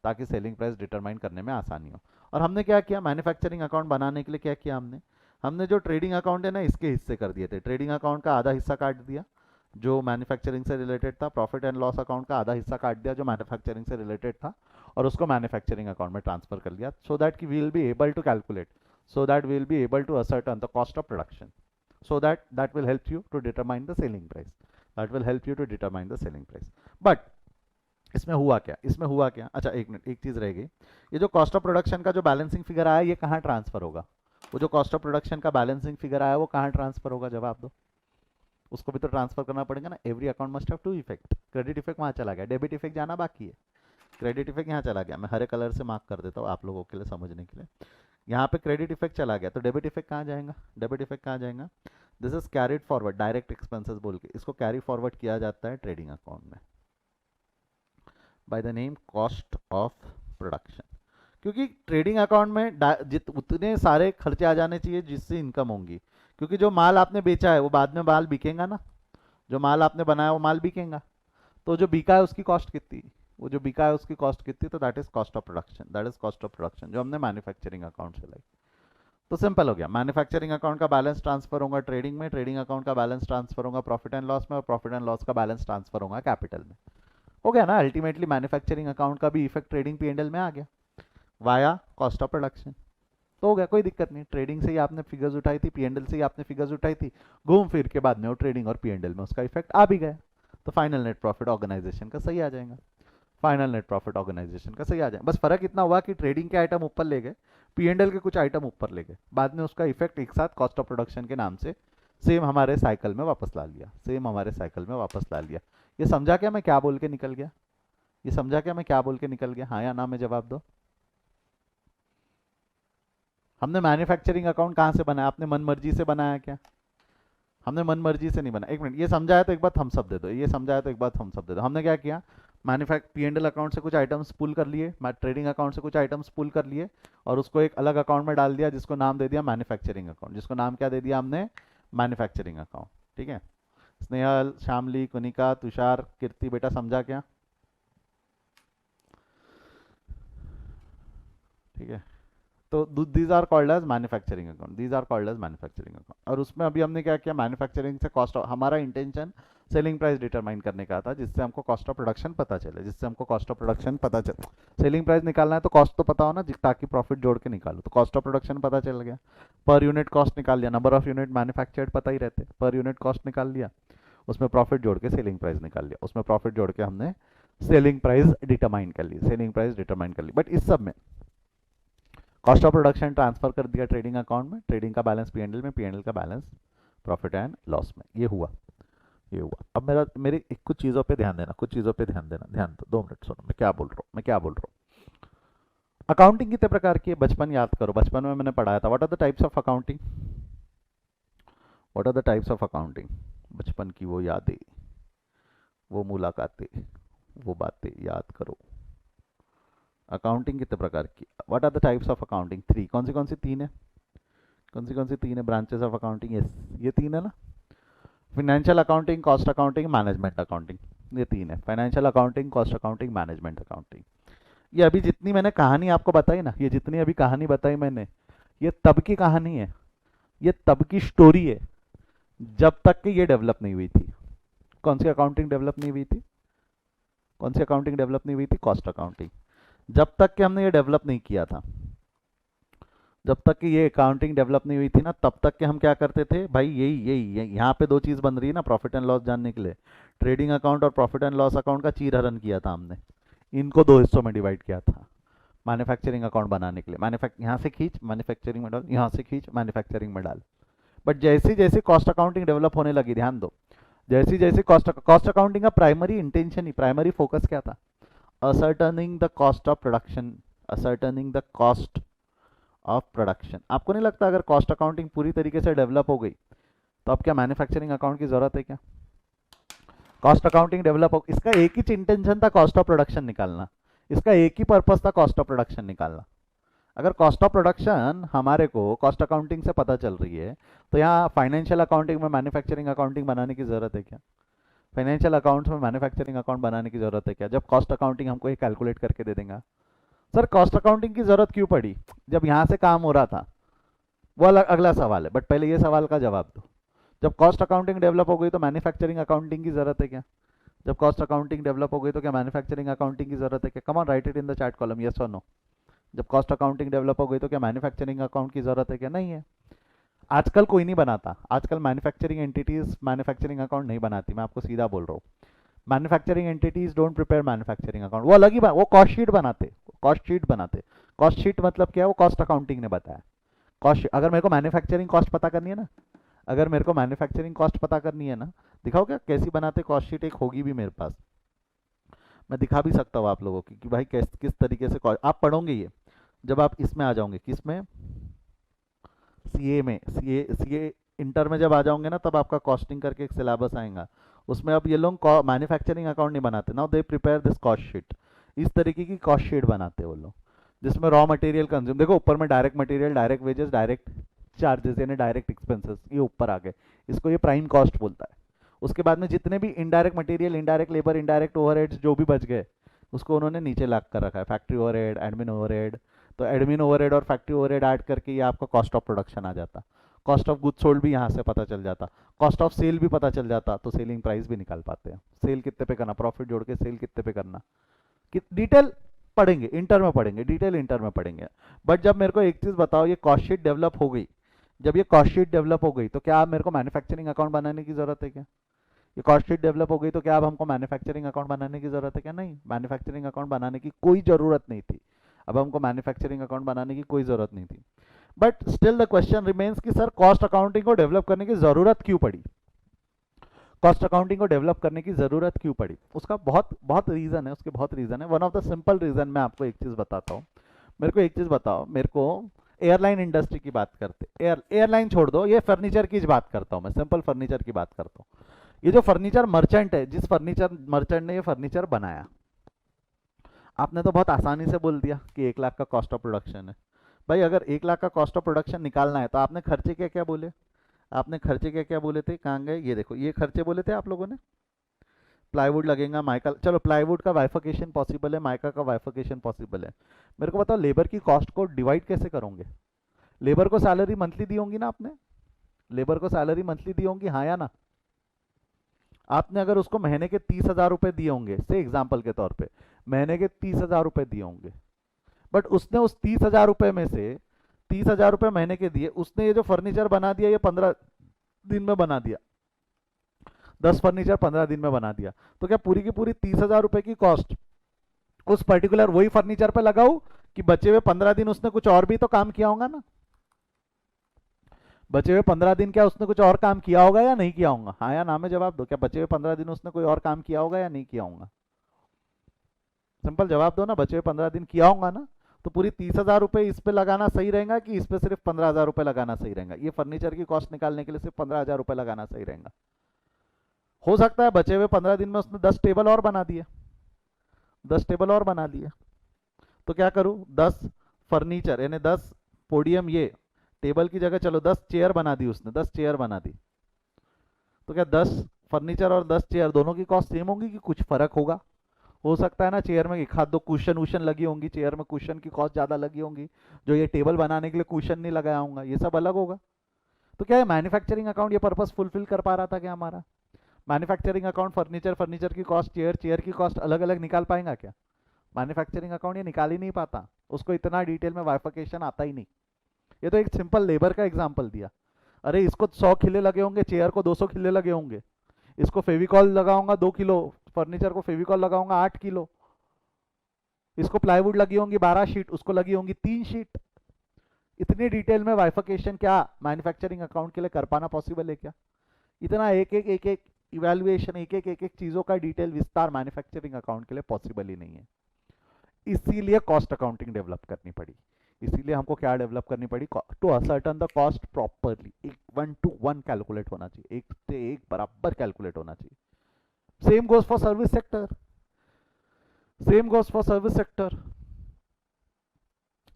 Speaker 1: ताकि सेलिंग प्राइस डिटरमाइन करने में आसानी हो। और हमने क्या किया, मैन्युफैक्चरिंग अकाउंट बनाने के लिए क्या किया हमने, हमने जो ट्रेडिंग अकाउंट है ना इसके हिस्से कर दिए थे, ट्रेडिंग अकाउंट का आधा हिस्सा काट दिया जो मैन्युफैक्चरिंग से रिलेटेड था, प्रॉफिट एंड लॉस अकाउंट का आधा हिस्सा काट दिया जो मैन्युफैक्चरिंग से रिलेटेड था, और उसको मैन्युफैक्चरिंग अकाउंट में ट्रांसफर कर लिया, सो दैट कि we will be able to calculate, so that we will be able to ascertain the cost of production, so that will help you to determine the selling price, that will help you to determine the selling price। but इसमें हुआ क्या, इसमें हुआ क्या, अच्छा एक minute, एक चीज रह गई, ये जो कॉस्ट ऑफ प्रोडक्शन का जो बैलेंसिंग फिगर आया ये कहाँ ट्रांसफर होगा, वो जो कॉस्ट ऑफ प्रोडक्शन का बैलेंसिंग फिगर आया वो कहाँ ट्रांसफर होगा, जवाब दो, उसको भी तो ट्रांसफर करना पड़ेगा ना। Every account must have two effect, credit effect वहाँ चला गया, डेबिट इफेक्ट जाना बाकी है, क्रेडिट इफेक्ट यहाँ चला गया, मैं हरे कलर से मार्क कर देता हूँ आप लोगों के लिए समझने के लिए, यहाँ पे क्रेडिट इफेक्ट चला गया, तो डेबिट इफेक्ट कहाँ जाएगा, डेबिट इफेक्ट कहाँ जाएगा, this is carried forward, direct expenses बोल के इसको कैरी फॉरवर्ड किया जाता है ट्रेडिंग अकाउंट में by the name cost of production, क्योंकि ट्रेडिंग अकाउंट में उतने सारे खर्चे आ जाने चाहिए जिससे इनकम होंगी, क्योंकि जो माल आपने बेचा है वो बाद में माल बिकेगा ना, जो माल आपने बनाया वो माल बिकेगा, तो जो बिका है उसकी कॉस्ट कितनी, वो जो बिका है उसकी कॉस्ट कितनी, तो that is cost of production, that is cost of production जो हमने मैन्युफैक्चरिंग अकाउंट से लाई। तो सिंपल हो गया, मैन्युफैक्चरिंग अकाउंट का बैलेंस ट्रांसफर होगा ट्रेडिंग में, ट्रेडिंग अकाउंट का बैलेंस ट्रांसफर होगा प्रॉफिट एंड लॉस में, और प्रॉफिट एंड लॉस का बैलेंस ट्रांसफर होगा कैपिटल में। हो गया ना, अल्टीमेटली मैन्युफैक्चरिंग अकाउंट का भी इफेक्ट ट्रेडिंग पी&एल में आ गया वाया कॉस्ट ऑफ प्रोडक्शन, तो हो गया, कोई दिक्कत नहीं, ट्रेडिंग से ही आपने फिगर्स उठाई थी, पी&एल से ही आपने फिगर्स उठाई थी, घूम फिर के बाद में वो ट्रेडिंग और पी&एल में उसका इफेक्ट आ भी गया, तो फाइनल नेट प्रॉफिट ऑर्गेनाइजेशन का सही आ जाएगा, फाइनल नेट प्रॉफिट ऑर्गेनाइजेशन का सही आ जाए। बस फर्क इतना हुआ कि ट्रेडिंग के आइटम ऊपर ले गए, पी&एल के कुछ आइटम ऊपर ले गए, बाद में उसका इफेक्ट एक साथ कॉस्ट ऑफ प्रोडक्शन के नाम से सेम हमारे साइकिल में वापस ला लिया, सेम हमारे साइकिल में वापस ला लिया। ये समझा क्या मैं क्या बोल के निकल गया, ये समझा क्या मैं क्या बोल के निकल गया, हाँ या ना में जवाब दो। हमने मैन्युफैक्चरिंग अकाउंट कहाँ से बनाया, आपने मन मर्जी से बनाया क्या, हमने मन मर्जी से नहीं बनाया। एक मिनट, ये समझा है तो एक बात हम सब दे दो, ये समझा है तो एक बात हम सब दे दो। हमने क्या किया, पी&एल अकाउंट से कुछ आइटम्स पुल कर लिए, ट्रेडिंग अकाउंट से कुछ आइटम्स पुल कर लिए और उसको एक अलग अकाउंट में डाल दिया जिसको नाम दे दिया मैन्युफैक्चरिंग अकाउंट, जिसको नाम क्या दे दिया हमने, मैन्युफैक्चरिंग अकाउंट। ठीक है, स्नेहल, श्यामली, कुनिका, तुषार, कीर्ति, बेटा समझा क्या, ठीक है। तो these are called as manufacturing account, these are called as manufacturing account. और उसमें अभी हमने क्या किया, मैन्युफैक्चरिंग से कॉस्ट, हमारा इंटेंशन सेलिंग प्राइस डिटरमाइन करने का था जिससे हमको कॉस्ट ऑफ प्रोडक्शन पता चले, जिससे हमको कॉस्ट ऑफ प्रोडक्शन पता चले। सेलिंग प्राइस निकालना है तो कॉस्ट तो पता हो ना, ताकि प्रॉफिट जोड़ के निकालो, तो कॉस्ट ऑफ प्रोडक्शन पता चल गया, पर यूनिट कॉस्ट निकाल लिया, नंबर ऑफ यूनिट मैन्युफैक्चर्ड पता ही रहते, पर यूनिट कॉस्ट निकाल लिया, उसमें प्रॉफिट जोड़ के सेलिंग प्राइस निकाल लिया, उसमें प्रॉफिट जोड़ के हमने सेलिंग प्राइस डिटरमाइन कर ली, सेलिंग प्राइस डिटरमाइन कर ली। बट इस सब में कॉस्ट ऑफ प्रोडक्शन ट्रांसफर कर दिया ट्रेडिंग अकाउंट में, ट्रेडिंग का बैलेंस पी&एल में, पी&एल का बैलेंस प्रॉफिट एंड लॉस में, ये हुआ, ये हुआ। अब मेरी कुछ चीज़ों पे ध्यान देना, कुछ चीज़ों पे ध्यान देना, ध्यान दो, 2 मिनट सुनो मैं क्या बोल रहा हूँ, मैं क्या बोल रहा हूँ। अकाउंटिंग कितने प्रकार की है, बचपन याद करो, बचपन में मैंने पढ़ाया था, what are the types of accounting, what are the types of accounting, बचपन की वो यादें, वो मुलाकातें, वो बातें याद करो। अकाउंटिंग कितने प्रकार की, what are the types of accounting, 3, कौन सी 3 है, कौन सी 3 है ब्रांचेस ऑफ अकाउंटिंग, यस ये 3 है ना, financial accounting, cost accounting, management accounting, ये 3 है, financial accounting, cost accounting, management accounting. ये अभी जितनी मैंने कहानी आपको बताई ना, ये जितनी अभी कहानी बताई मैंने, ये तब की कहानी है, ये तब की स्टोरी है जब तक कि ये डेवलप नहीं हुई थी। कौन सी अकाउंटिंग डेवलप नहीं हुई थी? कौन सी अकाउंटिंग डेवलप नहीं हुई थी? Cost accounting. जब तक कि हमने ये डेवलप नहीं किया था, जब तक कि ये अकाउंटिंग डेवलप नहीं हुई थी ना, तब तक के हम क्या करते थे भाई, यहाँ पे दो चीज़ बन रही है ना प्रॉफिट एंड लॉस जानने के लिए। ट्रेडिंग अकाउंट और प्रॉफिट एंड लॉस अकाउंट का चीरहरण किया था हमने, इनको दो हिस्सों में डिवाइड किया था मैन्युफैक्चरिंग अकाउंट बनाने के लिए। यहाँ से खींच मैन्युफैक्चरिंग में डाल, यहाँ से खींच मैन्युफैक्चरिंग में डाल। बट जैसी जैसी कॉस्ट अकाउंटिंग डेवलप होने लगी, ध्यान दो, जैसी जैसी कॉस्ट अकाउंटिंग का प्राइमरी इंटेंशन ही, प्राइमरी फोकस क्या था? Ascertaining the cost of production, ascertaining the cost of production. आपको नहीं लगता अगर कॉस्ट अकाउंटिंग पूरी तरीके से डेवलप हो गई तो अब क्या मैन्युफैक्चरिंग अकाउंट की जरूरत है क्या? कॉस्ट अकाउंटिंग डेवलप हो, इसका एक ही इंटेंशन था कॉस्ट ऑफ प्रोडक्शन निकालना, इसका एक ही पर्पस था कॉस्ट ऑफ प्रोडक्शन निकालना। अगर कॉस्ट ऑफ प्रोडक्शन हमारे को कॉस्ट अकाउंटिंग से पता चल रही है तो यहाँ फाइनेंशियल अकाउंटिंग में मैन्युफैक्चरिंग अकाउंटिंग बनाने की जरूरत है क्या? फाइनेंशियल अकाउंट्स में मैन्युफैक्चरिंग अकाउंट बनाने की जरूरत है क्या, जब कॉस्ट अकाउंटिंग हमको ये कैलकुलेट करके दे देगा? सर कॉस्ट अकाउंटिंग की जरूरत क्यों पड़ी जब यहाँ से काम हो रहा था? वो अगला सवाल है, बट पहले ये सवाल का जवाब दो। जब कॉस्ट अकाउंटिंग डेवलप हो गई तो मैन्युफैक्चरिंग अकाउंटिंग की जरूरत है क्या? जब कॉस्ट अकाउंटिंग डेवलप हो गई तो क्या मैन्युफैक्चरिंग अकाउंटिंग की जरूरत है क्या? Come on, right it in the chat column, yes और नो। जब कॉस्ट अकाउंटिंग डेवलप हो गई तो क्या मैन्युफैक्चरिंग अकाउंट की जरूरत है क्या? नहीं है। आजकल कोई नहीं बनाता, आजकल मैन्युफैक्चरिंग एंटिटीज मैन्युफैक्चरिंग अकाउंट नहीं बनाती, मैं आपको सीधा बोल रहा हूँ। Manufacturing entities don't prepare manufacturing account, वो अलग ही बात, वो कॉस्ट शीट बनाते, कॉस्ट शीट बनाते। कॉस्ट शीट मतलब क्या है? वो कॉस्ट अकाउंटिंग ने बताया। कॉस्ट, अगर मेरे को मैन्युफैक्चरिंग कॉस्ट पता करनी है ना, अगर मेरे को मैन्युफैक्चरिंग कॉस्ट पता करनी है ना, दिखाओ क्या कैसी बनाते कॉस्ट शीट, एक होगी भी मेरे पास, मैं दिखा भी सकता हूँ आप लोगों की कि भाई किस तरीके से आप पढ़ोगे ये जब आप इसमें आ जाओगे, किस में? सीए में, सीए इंटर में जब आ जाओगे ना, तब आपका कॉस्टिंग करके एक सिलेबस आएगा, उसमें अब ये लोग मैन्युफैक्चरिंग अकाउंट नहीं बनाते, now they prepare this cost sheet. इस तरीके की कॉस्ट शीट बनाते हैं वो लोग, जिसमें रॉ मटेरियल कंज्यूम, देखो ऊपर में direct material, direct wages, direct charges यानी डायरेक्ट एक्सपेंसेस, ये ऊपर आ गए, इसको ये प्राइम कॉस्ट बोलता है। उसके बाद में जितने भी indirect material, indirect labour, indirect overheads जो भी बच गए, उसको उन्होंने नीचे लाग कर रखा है, फैक्ट्री ओवरहेड, एडमिन ओवरहेड। तो एडमिन ओवरहेड और फैक्ट्री ओवरहेड ऐड करके ये आपका कॉस्ट ऑफ प्रोडक्शन आ जाता। कॉस्ट ऑफ गुड सोल्ड भी यहाँ से पता चल जाता, कॉस्ट ऑफ सेल भी पता चल जाता, तो सेलिंग प्राइस भी निकाल पाते हैं, सेल कितने पे करना, प्रॉफिट जोड़ के सेल कितने पे करना, कि डिटेल पढ़ेंगे, इंटर में पढ़ेंगे, डिटेल इंटर में पढ़ेंगे। बट जब मेरे को एक चीज़ बताओ, ये कॉस्ट शीट डेवलप हो गई, जब ये कॉस्ट शीट डेवलप हो गई तो क्या मेरे को मैन्युफैक्चरिंग अकाउंट बनाने की जरूरत है क्या? ये कॉस्ट शीट डेवलप हो गई तो क्या अब हमको मैन्युफैक्चरिंग अकाउंट बनाने की जरूरत है क्या? नहीं, मैन्युफैक्चरिंग अकाउंट बनाने की कोई ज़रूरत नहीं थी, अब हमको मैन्युफैक्चरिंग अकाउंट बनाने की कोई ज़रूरत नहीं थी। But still the question remains कि सर कॉस्ट अकाउंटिंग को डेवलप करने की ज़रूरत क्यों पड़ी? कॉस्ट अकाउंटिंग को डेवलप करने की ज़रूरत क्यों पड़ी? उसका बहुत बहुत रीज़न है, उसके बहुत रीज़न है। One of the simple reason मैं आपको एक चीज़ बताता हूँ। मेरे को एक चीज़ बताओ, मेरे को एयरलाइन इंडस्ट्री की बात करते, एयरलाइन छोड़ दो, ये फर्नीचर की बात करता हूँ मैं, सिंपल फर्नीचर की बात करता हूँ। ये जो फर्नीचर मर्चेंट है, जिस फर्नीचर मर्चेंट ने ये फर्नीचर बनाया, आपने तो बहुत आसानी से बोल दिया कि 1 लाख का कॉस्ट ऑफ प्रोडक्शन है। भाई अगर 1 लाख का कॉस्ट ऑफ प्रोडक्शन निकालना है तो आपने खर्चे क्या क्या बोले? आपने खर्चे क्या क्या बोले थे? कहाँ गए? ये देखो, ये खर्चे बोले थे आप लोगों ने। प्लाईवुड लगेगा, माइका, चलो प्लाईवुड का बाइफिकेशन पॉसिबल है, माइका का बाइफिकेशन पॉसिबल है। मेरे को बताओ लेबर की कॉस्ट को डिवाइड कैसे करोगे? लेबर को सैलरी मंथली दी होंगी ना आपने? लेबर को सैलरी मंथली दी होंगी, हाँ या ना? आपने अगर उसको महीने के 30,000 रुपए दिए होंगे, से एग्जाम्पल के तौर पे महीने के 30,000 रुपए दिए होंगे, बट उसने उस 30,000 रुपए में से 30,000 रुपए महीने के दिए, उसने ये जो फर्नीचर बना दिया ये 15 दिन में बना दिया, 10 फर्नीचर 15 दिन में बना दिया, तो क्या पूरी की पूरी 30,000 रुपए की कॉस्ट उस पर्टिकुलर वही फर्नीचर पे लगाऊ, कि बचे हुए 15 दिन उसने कुछ और भी तो काम किया होगा ना? बचे हुए 15 दिन क्या उसने कुछ और काम किया होगा या नहीं किया होगा? हाँ या ना में जवाब दो, क्या बचे हुए 15 दिन उसने कोई और काम किया होगा या नहीं किया होगा? सिंपल जवाब दो ना, बचे हुए 15 दिन किया होगा ना? तो पूरी 30,000 रुपए इस पे लगाना सही रहेगा कि इस पे सिर्फ 15,000 रुपए लगाना सही रहेगा? ये फर्नीचर की कॉस्ट निकालने के लिए सिर्फ 15,000 रुपए लगाना सही रहेगा। हो सकता है बचे हुए 15 दिन में उसने 10 टेबल और बना दिए, 10 टेबल और बना दिए, तो क्या करूँ, 10 फर्नीचर यानी 10 पोडियम, ये टेबल की जगह चलो 10 चेयर बना दी उसने, 10 चेयर बना दी, तो क्या 10 फर्नीचर और 10 चेयर दोनों की कॉस्ट सेम होगी कि कुछ फर्क होगा? हो सकता है ना चेयर में एक हाथ दो कुशन वुशन लगी होंगी, चेयर में कुशन की कॉस्ट ज़्यादा लगी होंगी, जो ये टेबल बनाने के लिए कुशन नहीं लगाया होगा, ये सब अलग होगा। तो क्या है मैन्युफैक्चरिंग अकाउंट ये पर्पस फुलफिल कर पा रहा था क्या हमारा? मैन्युफैक्चरिंग अकाउंट फर्नीचर, फर्नीचर की कॉस्ट, चेयर, चेयर की कॉस्ट अलग अलग निकाल पाएगा क्या? मैन्युफैक्चरिंग अकाउंट ये निकाल ही नहीं पाता, उसको इतना डिटेल में वाइफिकेशन आता ही नहीं। ये तो एक सिंपल लेबर का एग्जाम्पल दिया। अरे इसको 100 खिले लगे होंगे, चेयर को 200 खिले लगे होंगे, इसको फेविकॉल लगाऊंगा 2 किलो, फर्नीचर को फेविकॉल लगाऊंगा 8 किलो, इसको प्लाईवुड लगी होंगी 12 शीट, उसको लगी होंगी 3 शीट। इतनी डिटेल में वाइफिकेशन क्या मैन्युफैक्चरिंग अकाउंट के लिए कर पाना पॉसिबल है क्या? इतना एक एक इवेल्युएशन, एक एक चीजों का डिटेल विस्तार मैन्युफैक्चरिंग अकाउंट के लिए पॉसिबल ही नहीं है। इसीलिए कॉस्ट अकाउंटिंग डेवलप करनी पड़ी। इसीलिए हमको क्या डेवलप करनी पड़ी? To ascertain the cost properly, एक 1 to 1 कैलकुलेट होना चाहिए, एक से एक बराबर कैलकुलेट होना चाहिए। Same goes for service sector, same goes for service sector.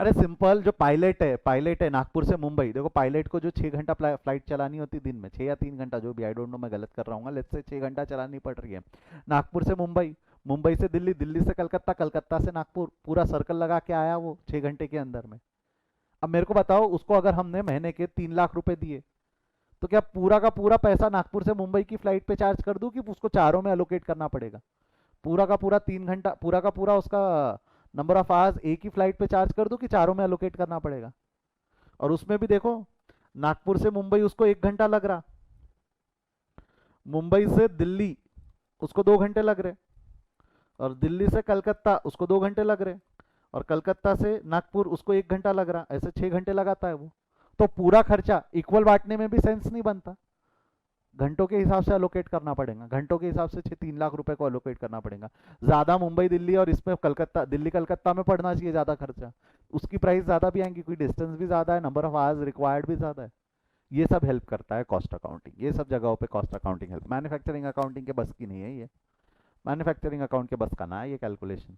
Speaker 1: अरे सिंपल, जो पायलट है नागपुर से मुंबई, देखो पायलट को जो 6 घंटा फ्लाइट चलानी होती दिन में, 6 या 3 घंटा जो भी, आई डोंट नो, मैं गलत कर रहा हूँ, लेट्स से 6 घंटा चलानी पड़ रही है। नागपुर से मुंबई, मुंबई से दिल्ली, दिल्ली से कलकत्ता, कलकत्ता से नागपुर, पूरा सर्कल लगा के आया वो 6 घंटे के अंदर में। अब मेरे को बताओ, उसको अगर हमने महीने के 3 लाख रुपए दिए, तो क्या पूरा का पूरा पैसा नागपुर से मुंबई की फ्लाइट पे चार्ज कर दूं, कि उसको चारों में अलोकेट करना पड़ेगा? पूरा का पूरा 3 घंटा, पूरा का पूरा उसका नंबर ऑफ आवर्स एक ही फ्लाइट पे चार्ज कर दूं, कि चारों में अलोकेट करना पड़ेगा? और उसमें भी देखो, नागपुर से मुंबई उसको 1 घंटा लग रहा, मुंबई से दिल्ली उसको 2 घंटे लग रहे, और दिल्ली से कलकत्ता उसको 2 घंटे लग रहे, और कलकत्ता से नागपुर उसको 1 घंटा लग रहा, ऐसे 6 घंटे लगाता है वो। तो पूरा खर्चा इक्वल बांटने में भी सेंस नहीं बनता, घंटों के हिसाब से अलोकेट करना पड़ेगा, घंटों के हिसाब से 3 लाख रुपए को अलोकेट करना पड़ेगा। ज्यादा मुंबई दिल्ली और इसमें कलकत्ता, दिल्ली कलकत्ता में पड़ना चाहिए ज्यादा खर्चा, उसकी प्राइस ज्यादा भी आएंगी, कोई डिस्टेंस भी ज्यादा है, नंबर ऑफ आवर्स रिक्वायर्ड भी ज्यादा है। ये सब हेल्प करता है कॉस्ट अकाउंटिंग, ये सब जगहों पे cost accounting help. Manufacturing accounting के बस की नहीं है ये, मैन्युफैक्चरिंग अकाउंट के बस का ना है ये कैलकुलेशन।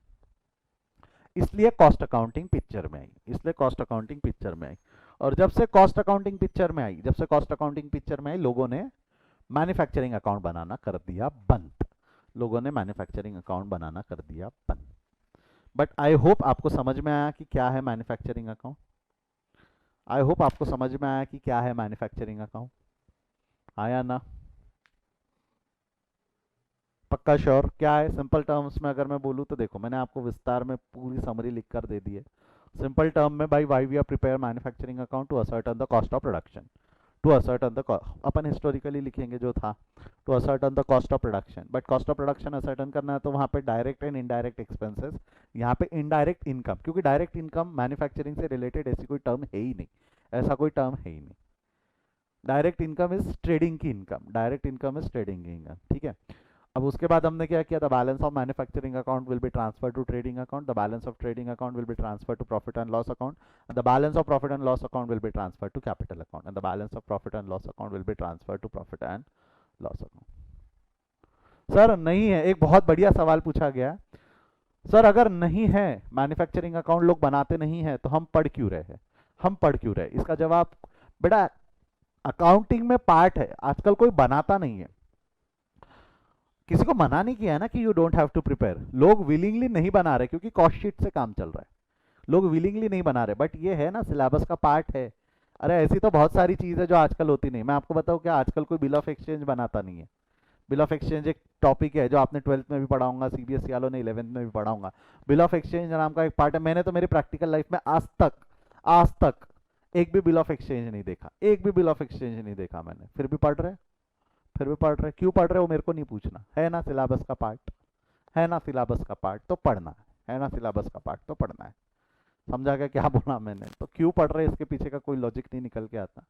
Speaker 1: इसलिए कॉस्ट अकाउंटिंग पिक्चर में आई, इसलिए कॉस्ट अकाउंटिंग पिक्चर में आई। और जब से कॉस्ट अकाउंटिंग पिक्चर में आई, जब से कॉस्ट अकाउंटिंग पिक्चर में आई, लोगों ने मैन्युफैक्चरिंग अकाउंट बनाना कर दिया बंद, लोगों ने मैन्युफैक्चरिंग अकाउंट बनाना कर दिया बंद। बट आई होप आपको समझ में आया कि क्या है मैन्युफैक्चरिंग अकाउंट, आई होप आपको समझ में आया कि क्या है मैन्युफैक्चरिंग अकाउंट, आया ना? पक्का श्योर? क्या है सिंपल टर्म्स में अगर मैं बोलूँ तो देखो, मैंने आपको विस्तार में पूरी समरी लिख कर दे दी है। सिंपल टर्म में, भाई why we are prepare manufacturing account to ascertain the cost of production, to ascertain the, अपन हिस्टोरिकली लिखेंगे जो था, to ascertain the cost of production. But cost of production ascertain करना है तो वहाँ पे डायरेक्ट एंड इनडायरेक्ट एक्सपेंसेस, यहाँ पे इनडायरेक्ट इनकम, क्योंकि डायरेक्ट इनकम मैन्युफैक्चरिंग से रिलेटेड ऐसी कोई टर्म है ही नहीं, ऐसा कोई टर्म है ही नहीं। डायरेक्ट इनकम इज ट्रेडिंग की इनकम, डायरेक्ट इनकम इज ट्रेडिंग की इनकम, ठीक है। अब उसके बाद हमने क्या किया, the balance of manufacturing account will be transfer to trading account, the balance of trading account will be transfer to profit and loss account, the balance of profit and loss account will be transfer to capital account, and the balance of profit and loss account will be transfer to profit and loss account. Sir नहीं है, एक बहुत बढ़िया सवाल पूछा गया, sir अगर नहीं है मैन्युफैक्चरिंग अकाउंट, लोग बनाते नहीं है, तो हम पढ़ क्यों रहे हैं, हम पढ़ क्यों रहे? इसका जवाब बेटा, अकाउंटिंग में पार्ट है, आजकल कोई बनाता नहीं है, किसी को मना नहीं किया है ना कि you don't have to prepare, लोग विलिंगली नहीं बना रहे क्योंकि कॉस्ट शीट से काम चल रहा है, लोग विलिंगली नहीं बना रहे, बट ये है ना सिलेबस का पार्ट है। अरे ऐसी तो बहुत सारी चीज़ है जो आजकल होती नहीं। मैं आपको बताऊँ क्या, आजकल कोई बिल ऑफ एक्सचेंज बनाता नहीं है। बिल ऑफ एक्सचेंज एक टॉपिक है जो आपने 12th में भी पढ़ा होगा, सीबीएसई वालों ने 11th में भी पढ़ा होगा। बिल ऑफ एक्सचेंज नाम का एक पार्ट है, मैंने तो मेरी प्रैक्टिकल लाइफ में आज तक एक भी बिल ऑफ एक्सचेंज नहीं देखा, एक भी बिल ऑफ एक्सचेंज नहीं देखा मैंने, फिर भी पढ़ रहे, फिर भी पढ़ रहे। क्यों पढ़ रहे हो मेरे को नहीं पूछना, है ना सिलेबस का पार्ट, है ना सिलेबस का पार्ट तो पढ़ना है ना सिलेबस का पार्ट तो पढ़ना है। समझा क्या क्या बोला मैंने? तो क्यों पढ़ रहे इसके पीछे का कोई लॉजिक नहीं निकल के आता,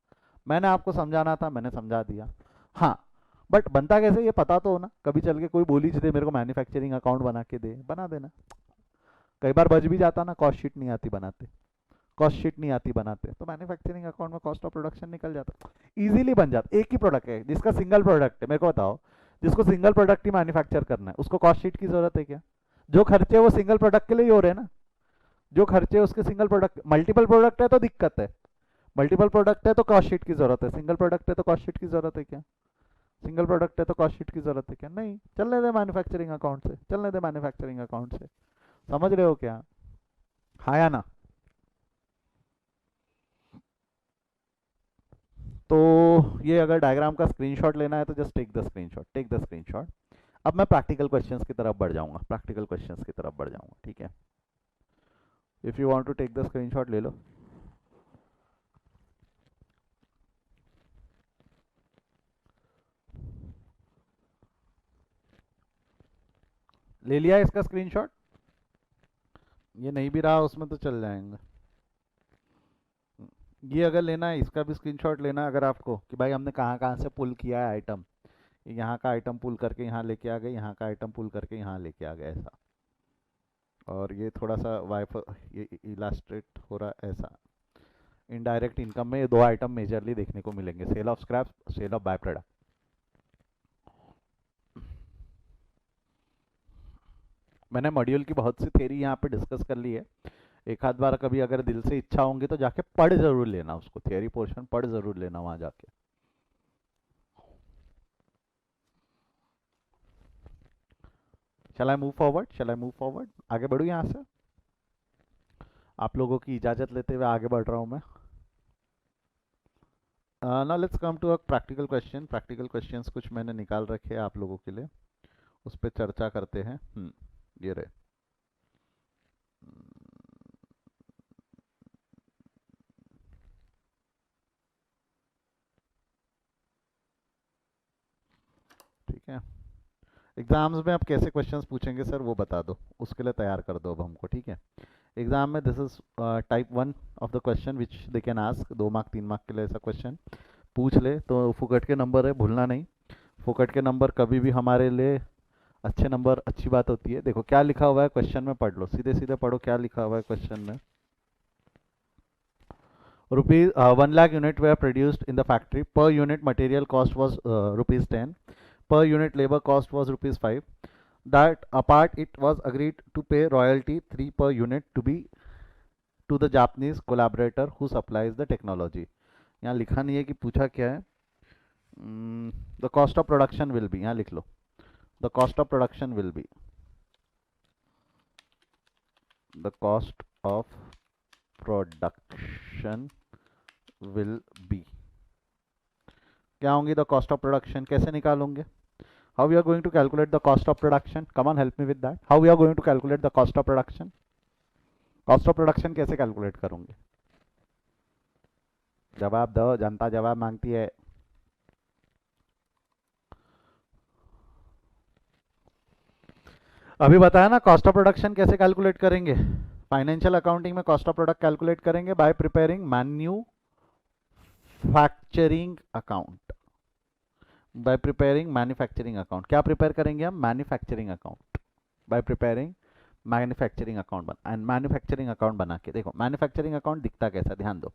Speaker 1: मैंने आपको समझाना था, मैंने समझा दिया। हाँ, बट बनता कैसे ये पता तो हो ना, कभी चल के कोई बोली दे मेरे को मैन्युफैक्चरिंग अकाउंट बना के दे, बना देना। कई बार बच भी जाता ना, कॉस्ट शीट नहीं आती बनाते, कॉस्ट शीट नहीं आती बनाते, तो मैन्युफैक्चरिंग अकाउंट में कॉस्ट ऑफ प्रोडक्शन निकल जाता, इजीली बन जाता। एक ही प्रोडक्ट है जिसका सिंगल प्रोडक्ट है, मेरे को बताओ, जिसको सिंगल प्रोडक्ट ही मैन्युफैक्चर करना है उसको कॉस्ट शीट की जरूरत है क्या? जो खर्चे वो सिंगल प्रोडक्ट के लिए ही हो रहे हैं ना, जो खर्चे उसके सिंगल प्रोडक्ट, मल्टीपल प्रोडक्ट है तो दिक्कत है, मल्टीपल प्रोडक्ट है तो कॉस्ट शीट की जरूरत है, सिंगल प्रोडक्ट है तो कॉस्ट शीट की जरूरत है क्या? सिंगल प्रोडक्ट है तो कॉस्ट शीट की जरूरत है क्या? नहीं, चलने दे मैन्युफैक्चरिंग अकाउंट से, चलने दे मैन्युफैक्चरिंग अकाउंट से। समझ रहे हो क्या? हाँ या ना? तो ये अगर डायग्राम का स्क्रीनशॉट लेना है तो just take the screenshot, take the screenshot. अब मैं प्रैक्टिकल क्वेश्चंस की तरफ बढ़ जाऊंगा, प्रैक्टिकल क्वेश्चंस की तरफ बढ़ जाऊंगा, ठीक है? If you want to take the screenshot ले लो। ले लिया इसका स्क्रीनशॉट? ये नहीं भी रहा उसमें तो चल जाएंगे। ये अगर लेना है इसका भी स्क्रीनशॉट लेना है अगर आपको, कि भाई हमने कहाँ कहाँ से पुल किया है आइटम, यहाँ का आइटम पुल करके यहाँ लेके आ गए, यहाँ का आइटम पुल करके यहाँ लेके आ गए, ऐसा। और ये थोड़ा सा वाइफ ये इलास्ट्रेट हो रहा है ऐसा। इनडायरेक्ट इनकम में ये दो आइटम मेजरली देखने को मिलेंगे, sale of scrap, sale of by product. मैंने मॉड्यूल की बहुत सी थ्योरी यहाँ पे डिस्कस कर ली है। एक आध बार कभी अगर दिल से इच्छा होंगी तो जाके पढ़ जरूर लेना, उसको थियरी पोर्शन पढ़ जरूर लेना वहां जाके। Shall I move forward, shall I move forward, आगे बढ़ूँ यहाँ से? आप लोगों की इजाज़त लेते हुए आगे बढ़ रहा हूँ मैं। Now let's come to a practical question. Practical questions कुछ मैंने निकाल रखे हैं आप लोगों के लिए, उस पर चर्चा करते हैं। ये रहे। ठीक है, एग्जाम्स में आप कैसे क्वेश्चंस पूछेंगे सर वो बता दो, उसके लिए तैयार कर दो अब हमको, ठीक है? एग्जाम में this is type 1 of the question which they can ask, 2 mark 3 mark के लिए ऐसा क्वेश्चन पूछ ले तो फुकट के नंबर है, भूलना नहीं। फुकट के नंबर कभी भी हमारे लिए अच्छे नंबर अच्छी बात होती है। देखो क्या लिखा हुआ है क्वेश्चन में, पढ़ लो, सीधे सीधे पढ़ो क्या लिखा हुआ है क्वेश्चन में। Rupees 1 lakh unit way produced in the factory, per unit material cost was ₹10, per unit labor cost was ₹5, that apart it was agreed to pay royalty 3 per unit to be to the Japanese collaborator who supplies the technology। यहाँ लिखा नहीं है कि पूछा क्या है। The cost of production will be, यहाँ लिख लो, the cost of production will be, the cost of production will be. क्या होंगी द कॉस्ट ऑफ प्रोडक्शन, कैसे निकालोगे? How we are going to calculate the cost of production? Come on, help me with that. How we are going to calculate the cost of production? Cost of production कैसे calculate करोगे? जवाब दो, जनता जवाब मांगती है। अभी बताया ना कॉस्ट ऑफ प्रोडक्शन कैसे कैलकुलेट करेंगे। फाइनेंशियल अकाउंटिंग में कॉस्ट ऑफ प्रोडक्ट कैलकुलेट करेंगे bye preparing manufacturing account, bye preparing manufacturing account. क्या प्रिपेयर करेंगे हम? Manufacturing account, bye preparing manufacturing account and manufacturing account बना के। देखो मैन्युफैक्चरिंग अकाउंट दिखता कैसा, ध्यान दो।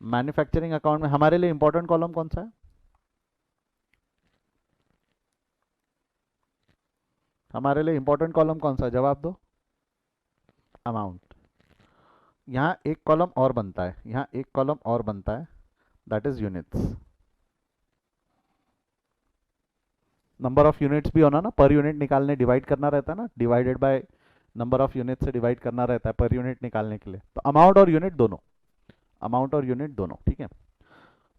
Speaker 1: मैन्युफैक्चरिंग अकाउंट में हमारे लिए इंपॉर्टेंट कॉलम कौन सा है? हमारे लिए इंपॉर्टेंट कॉलम कौन सा है? जवाब दो। अमाउंट। यहाँ एक कॉलम और बनता है, यहाँ एक कॉलम और बनता है, that is units. Number of units भी होना ना, पर यूनिट निकालने डिवाइड करना रहता है ना, divided by number of unit से डिवाइड करना रहता है पर यूनिट निकालने के लिए। तो अमाउंट और यूनिट दोनों, अमाउंट और यूनिट दोनों, ठीक है?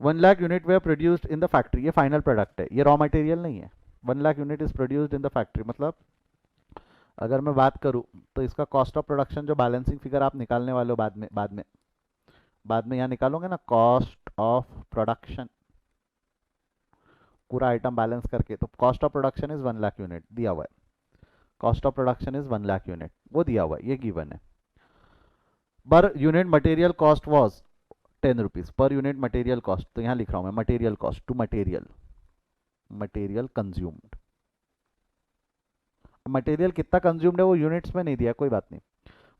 Speaker 1: 1 lakh unit way produced in the factory, ये फाइनल प्रोडक्ट है, ये रॉ मटेरियल नहीं है। 1 lakh unit is produced in the factory, मतलब अगर मैं बात करूं तो इसका कॉस्ट ऑफ प्रोडक्शन जो बैलेंसिंग फिगर आप निकालने वाले हो बाद में यहाँ निकालोगे ना, कॉस्ट ऑफ प्रोडक्शन पूरा आइटम बैलेंस करके, तो cost of production is 1 lakh unit दिया हुआ है, cost of production is 1 lakh unit, वो दिया हुआ है, ये गिवन है। Per unit material cost was ₹10 per unit material cost, तो यहाँ लिख रहा हूँ मैं material cost to material consumed. Material कितना कंज्यूम्ड है वो यूनिट्स में नहीं दिया, कोई बात नहीं,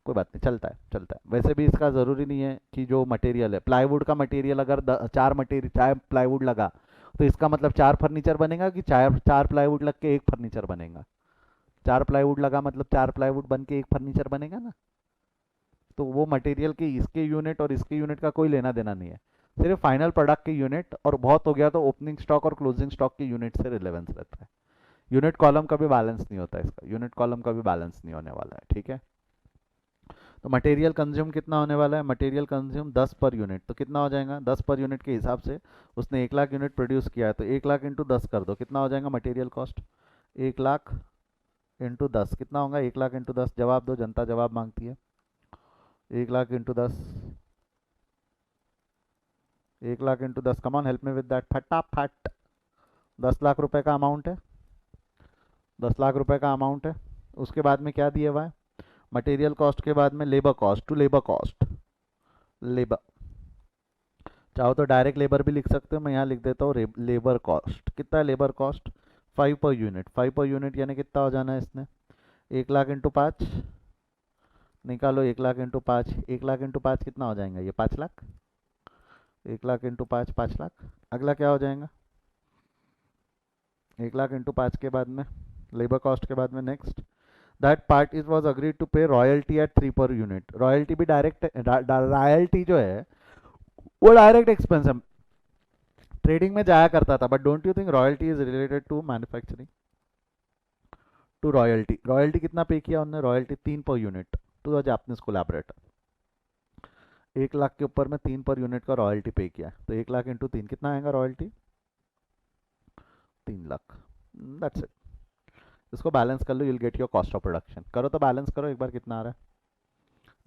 Speaker 1: कोई बात नहीं, चलता है चलता है। वैसे भी इसका ज़रूरी नहीं है कि जो मटेरियल है, प्लाईवुड का मटेरियल अगर 4 प्लाईवुड लगा तो इसका मतलब 4 फर्नीचर बनेगा कि 4 प्लाईवुड लग के 1 फर्नीचर बनेगा? 4 प्लाईवुड लगा मतलब 4 प्लाईवुड बन के 1 फर्नीचर बनेगा ना। तो वो मटेरियल के इसके यूनिट और इसके यूनिट का कोई लेना देना नहीं है। सिर्फ फाइनल प्रोडक्ट की यूनिट, और बहुत हो गया तो ओपनिंग स्टॉक और क्लोजिंग स्टॉक की यूनिट से रिलेवेंस रहता है। यूनिट कॉलम का भी बैलेंस नहीं होता इसका, यूनिट कॉलम का भी बैलेंस नहीं होने वाला है, ठीक है। तो मटेरियल कंज्यूम कितना होने वाला है, मटेरियल कंज्यूम 10 पर यूनिट, तो कितना हो जाएगा 10 पर यूनिट के हिसाब से उसने 1 लाख यूनिट प्रोड्यूस किया है, तो 1 लाख इंटू 10 कर दो, कितना हो जाएगा मटेरियल कॉस्ट। 1 लाख इंटू 10 कितना होगा, 1 लाख इंटू 10, जवाब दो, जनता जवाब मांगती है। 1 lakh into 10, 1 lakh into 10, come on help me with that फटाफट। 10 लाख रुपए का अमाउंट है, 10 लाख रुपए का अमाउंट है। उसके बाद में क्या दिया हुआ है, मटेरियल कॉस्ट के बाद में labour cost, to labour cost, labour, चाहो तो डायरेक्ट लेबर भी लिख सकते हो, मैं यहाँ लिख देता हूँ लेबर कॉस्ट। कितना है labour cost, 5 per unit, 5 per unit यानी कितना हो जाना है इसने, 1 लाख इंटू 5, निकालो 1 लाख इंटू 5, 1 लाख इंटू 5 कितना हो जाएगा, ये 5 लाख, 1 लाख इंटू 5, 5 लाख। अगला क्या हो जाएगा, 1 लाख इंटू 5 के बाद में लेबर कॉस्ट के बाद में next, that part is was agreed to pay royalty at 3 per unit. Royalty भी डायरेक्ट, रॉयल्टी जो है वो डायरेक्ट एक्सपेंस है, ट्रेडिंग में जाया करता था, but don't you think royalty is related to manufacturing, to royalty. Royalty कितना पे किया उन्होंने, royalty 3 per unit to the Japanese collaborator. 1 lakh के ऊपर में 3 पर यूनिट का रॉयल्टी पे किया, तो 1 लाख इंटू 3 कितना आएगा रॉयल्टी, 3 लाख। That's it. इसको बैलेंस कर लो, you'll get your cost of production. करो तो बैलेंस करो एक बार, कितना आ रहा है,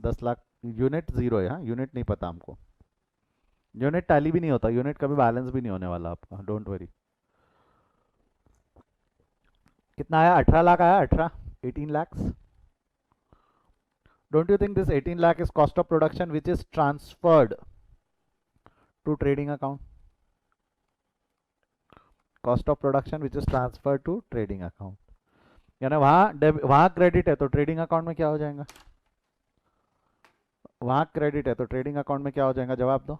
Speaker 1: 10 लाख। यूनिट जीरो है, हाँ यूनिट नहीं पता हमको, यूनिट टैली भी नहीं होता, यूनिट कभी बैलेंस भी नहीं होने वाला आपका, डोंट वरी। कितना आया, 18 लाख आया, 18, 18 lakhs। Don't you think this 18 lakh is cost of production which is transferred to trading account? Cost of production which is transferred to trading account, यानी वहाँ क्रेडिट है तो ट्रेडिंग अकाउंट में क्या हो जाएगा, वहाँ क्रेडिट है तो ट्रेडिंग अकाउंट में क्या हो जाएगा, जवाब दो।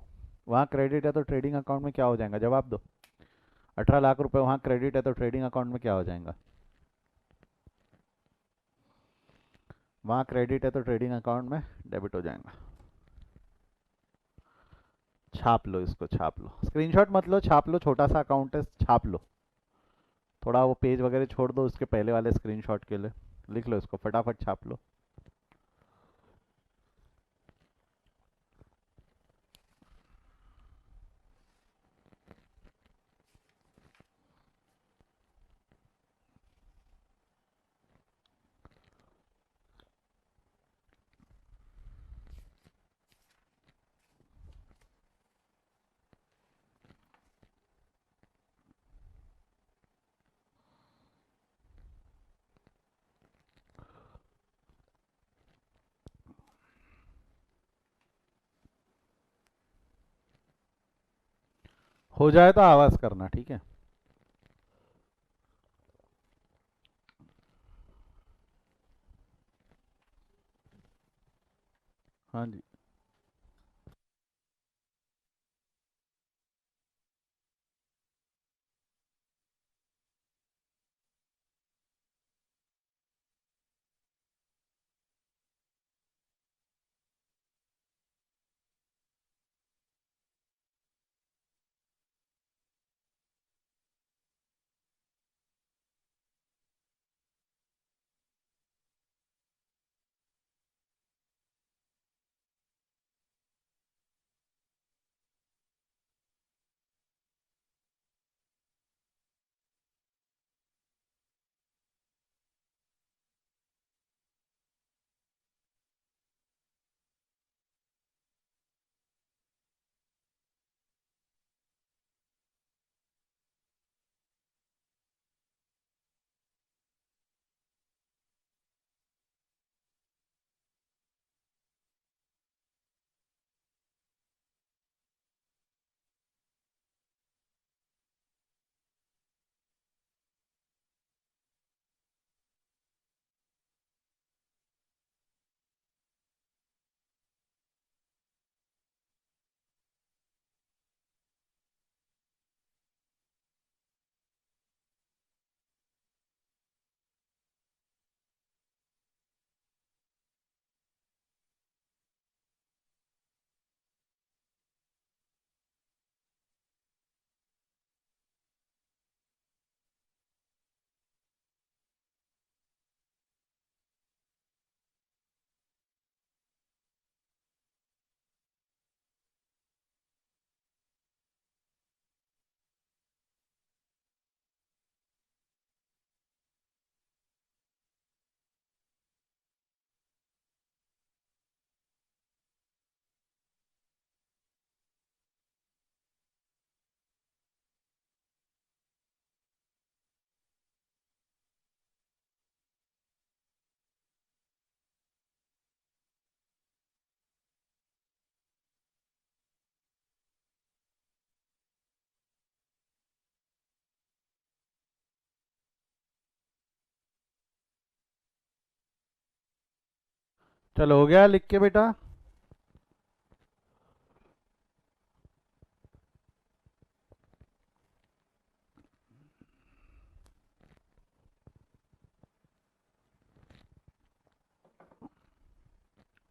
Speaker 1: वहाँ क्रेडिट है तो ट्रेडिंग अकाउंट में क्या हो जाएगा, जवाब दो। 18 लाख रुपए वहाँ क्रेडिट है तो ट्रेडिंग अकाउंट में क्या हो जाएगा, वहाँ क्रेडिट है तो ट्रेडिंग अकाउंट में डेबिट हो जाएगा। छाप लो इसको, छाप लो, स्क्रीनशॉट मत लो, छाप लो, छोटा सा अकाउंट है, छाप लो। थोड़ा वो पेज वगैरह छोड़ दो उसके पहले वाले स्क्रीनशॉट के लिए, लिख लो इसको, फटाफट छाप लो। हो जाए तो आवाज़ करना, ठीक है। हाँ जी। चलो हो गया लिख के बेटा।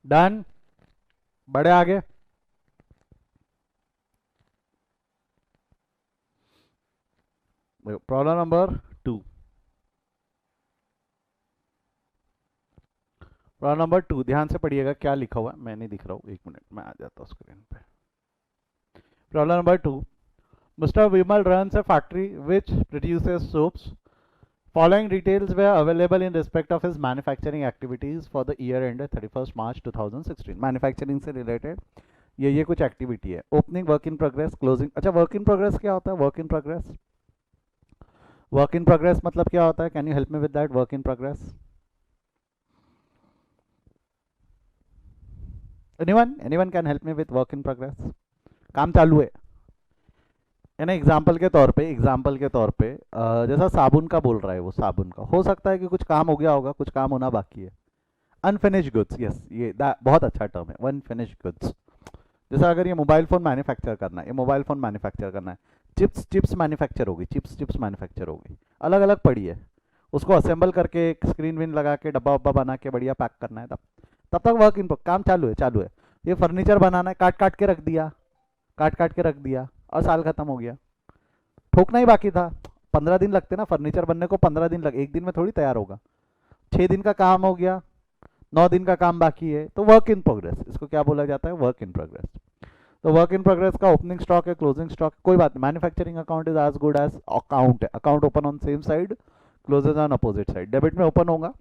Speaker 1: डन, बड़े आगे। Problem number 2। प्रॉब्लम नंबर 2 ध्यान से पढ़िएगा क्या लिखा हुआ है, मैं नहीं दिख रहा हूँ, एक मिनट मैं आ जाता हूँ स्क्रीन पे। Problem number 2, mister Vimal runs a factory which produces soaps. Following details were available in respect of his manufacturing activities for the year ended 31st March 2016. Manufacturing से रिलेटेड ये कुछ एक्टिविटी है। Opening, work in progress, closing. अच्छा, work in progress क्या होता है? Work in progress, work in progress मतलब क्या होता है? Can you help me with that? Work in progress, anyone can help me with work in progress? काम चालू है ना। एग्जाम्पल के तौर पे जैसा साबुन का बोल रहा है, वो साबुन का हो सकता है कि कुछ काम हो गया होगा, कुछ काम होना बाकी है। अनफिनिश गुड्स, यस, ये बहुत अच्छा टर्म है, अनफिनिश गुड्स। जैसा अगर ये मोबाइल फोन मैन्युफैक्चर करना है, ये मोबाइल फोन मैन्युफैक्चर करना है, चिप्स मैन्युफैक्चर होगी, चिप्स मैन्युफैक्चर होगी, अलग अलग पड़ी है, उसको असेंबल करके स्क्रीन विन लगा के डब्बा वब्बा बना के बढ़िया पैक करना है, तब तक वर्क इन काम चालू है। ये फर्नीचर बनाना है, काट काट के रख दिया और साल खत्म हो गया, ठोकना ही बाकी था। 15 दिन लगते ना फर्नीचर बनने को, 15 दिन लग, एक दिन में थोड़ी तैयार होगा। 6 दिन का काम हो गया, 9 दिन का काम बाकी है, तो वर्क इन प्रोग्रेस, इसको क्या बोला जाता है? Work in progress. तो वर्क इन प्रोग्रेस का ओपनिंग स्टॉक है, क्लोजिंग स्टॉक, कोई बात नहीं। Manufacturing account is as good as account है। Account open on same side, closes on opposite side. Debit में ओपन होगा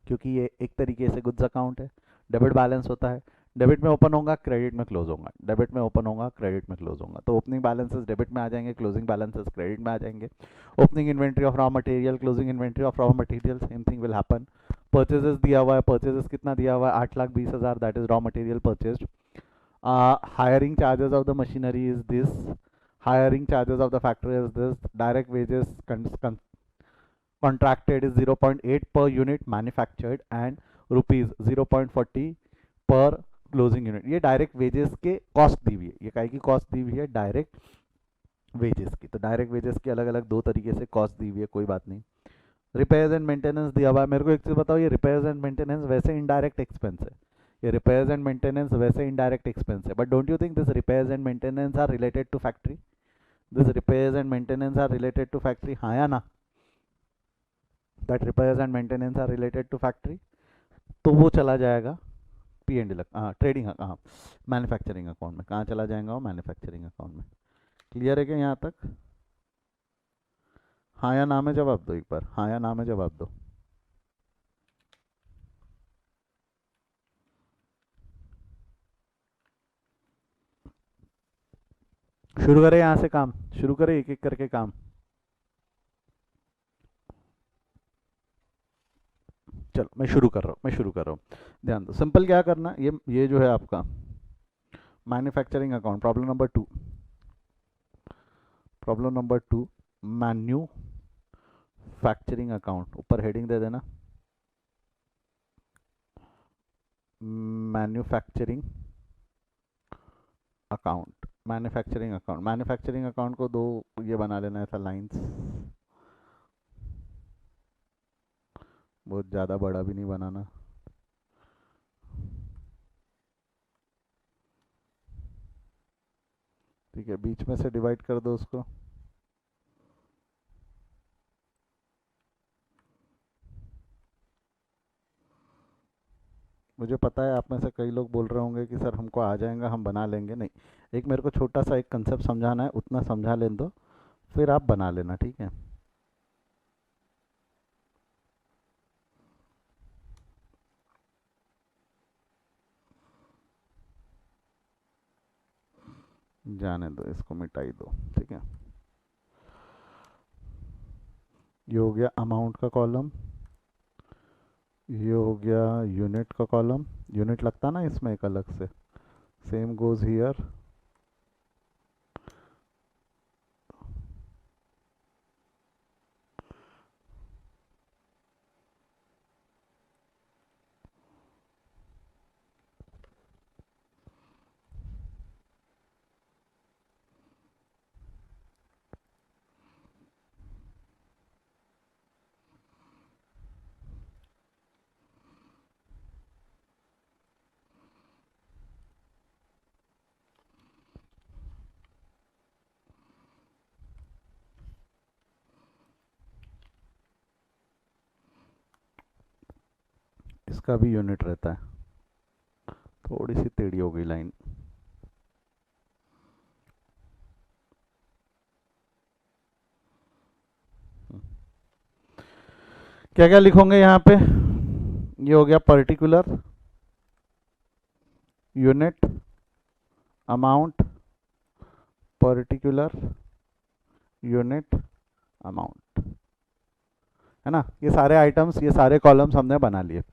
Speaker 1: क्योंकि ये एक तरीके से गुड्स अकाउंट है, डेबिट बैलेंस होता है। डेबिट में ओपन होगा, क्रेडिट में क्लोज होगा, डेबिट में ओपन होगा, क्रेडिट में क्लोज होगा। तो ओपनिंग बैलेंसेस डेबिट में आ जाएंगे, क्लोजिंग बैलेंसेस क्रेडिट में आ जाएंगे। Opening inventory of raw material, closing inventory of raw material, same thing will happen. Purchases दिया हुआ है, परचेजेस कितना दिया हुआ है? 8,20,000, that is raw material purchase. Hiring charges of the machinery is this, hiring charges of the factory is this, direct wages contracted is 0.8 per unit manufactured and rupees 0.40 पर closing unit. ये direct wages के cost दी हुई है, ये काहे की cost दी हुई है? डायरेक्ट वेजेस की। तो डायरेक्ट वेजेस की अलग अलग दो तरीके से कॉस्ट दी हुई है, कोई बात नहीं। रिपेयर्स एंड मेंटेनेंस दिया हुआ है। मेरे को एक चीज़ बताओ, ये रिपेयर्स एंड मेंटेनेंस वैसे इनडायरेक्ट एक्सपेंस है, ये रिपेयर्स एंड मेंटेनेंस वैसे इनडायरेक्ट एक्सपेंस है, but don't you think this repairs and maintenance are related to factory? This repairs and maintenance are related to factory, हाँ या ना? That repairs and maintenance are related to factory, तो वो चला जाएगा P and L, हाँ trading, हाँ manufacturing account में। कहाँ चला जाएगा वो? मैन्युफैक्चरिंग अकाउंट में। क्लियर है क्या यहाँ तक? हाँ या ना में जवाब दो एक बार, हाँ या ना में जवाब दो। शुरू करें यहाँ से काम, शुरू करें एक एक करके काम। चलो मैं शुरू कर रहा हूँ। ध्यान दो, सिंपल क्या करना, ये जो है आपका manufacturing account, problem number 2 manufacturing account, ऊपर हेडिंग दे देना मैन्युफैक्चरिंग अकाउंट। मैन्युफैक्चरिंग अकाउंट को दो ये बना लेना ऐसा लाइंस, बहुत ज़्यादा बड़ा भी नहीं बनाना। ठीक है, बीच में से डिवाइड कर दो उसको। मुझे पता है आप में से कई लोग बोल रहे होंगे कि सर हमको आ जाएगा, हम बना लेंगे। नहीं, एक मेरे को छोटा सा एक कंसेप्ट समझाना है, उतना समझा लें दो, फिर आप बना लेना, ठीक है? जाने दो, इसको मिटाई दो, ठीक है? ये हो गया अमाउंट का कॉलम, ये हो गया यूनिट का कॉलम। यूनिट लगता ना इसमें एक अलग से, सेम गोज हियर। का भी यूनिट रहता है। थोड़ी सी टेढ़ी हो गई लाइन। क्या क्या लिखोगे यहाँ पे? ये हो गया particular, unit, amount, particular, unit, amount, है ना। ये सारे आइटम्स, ये सारे कॉलम्स हमने बना लिए।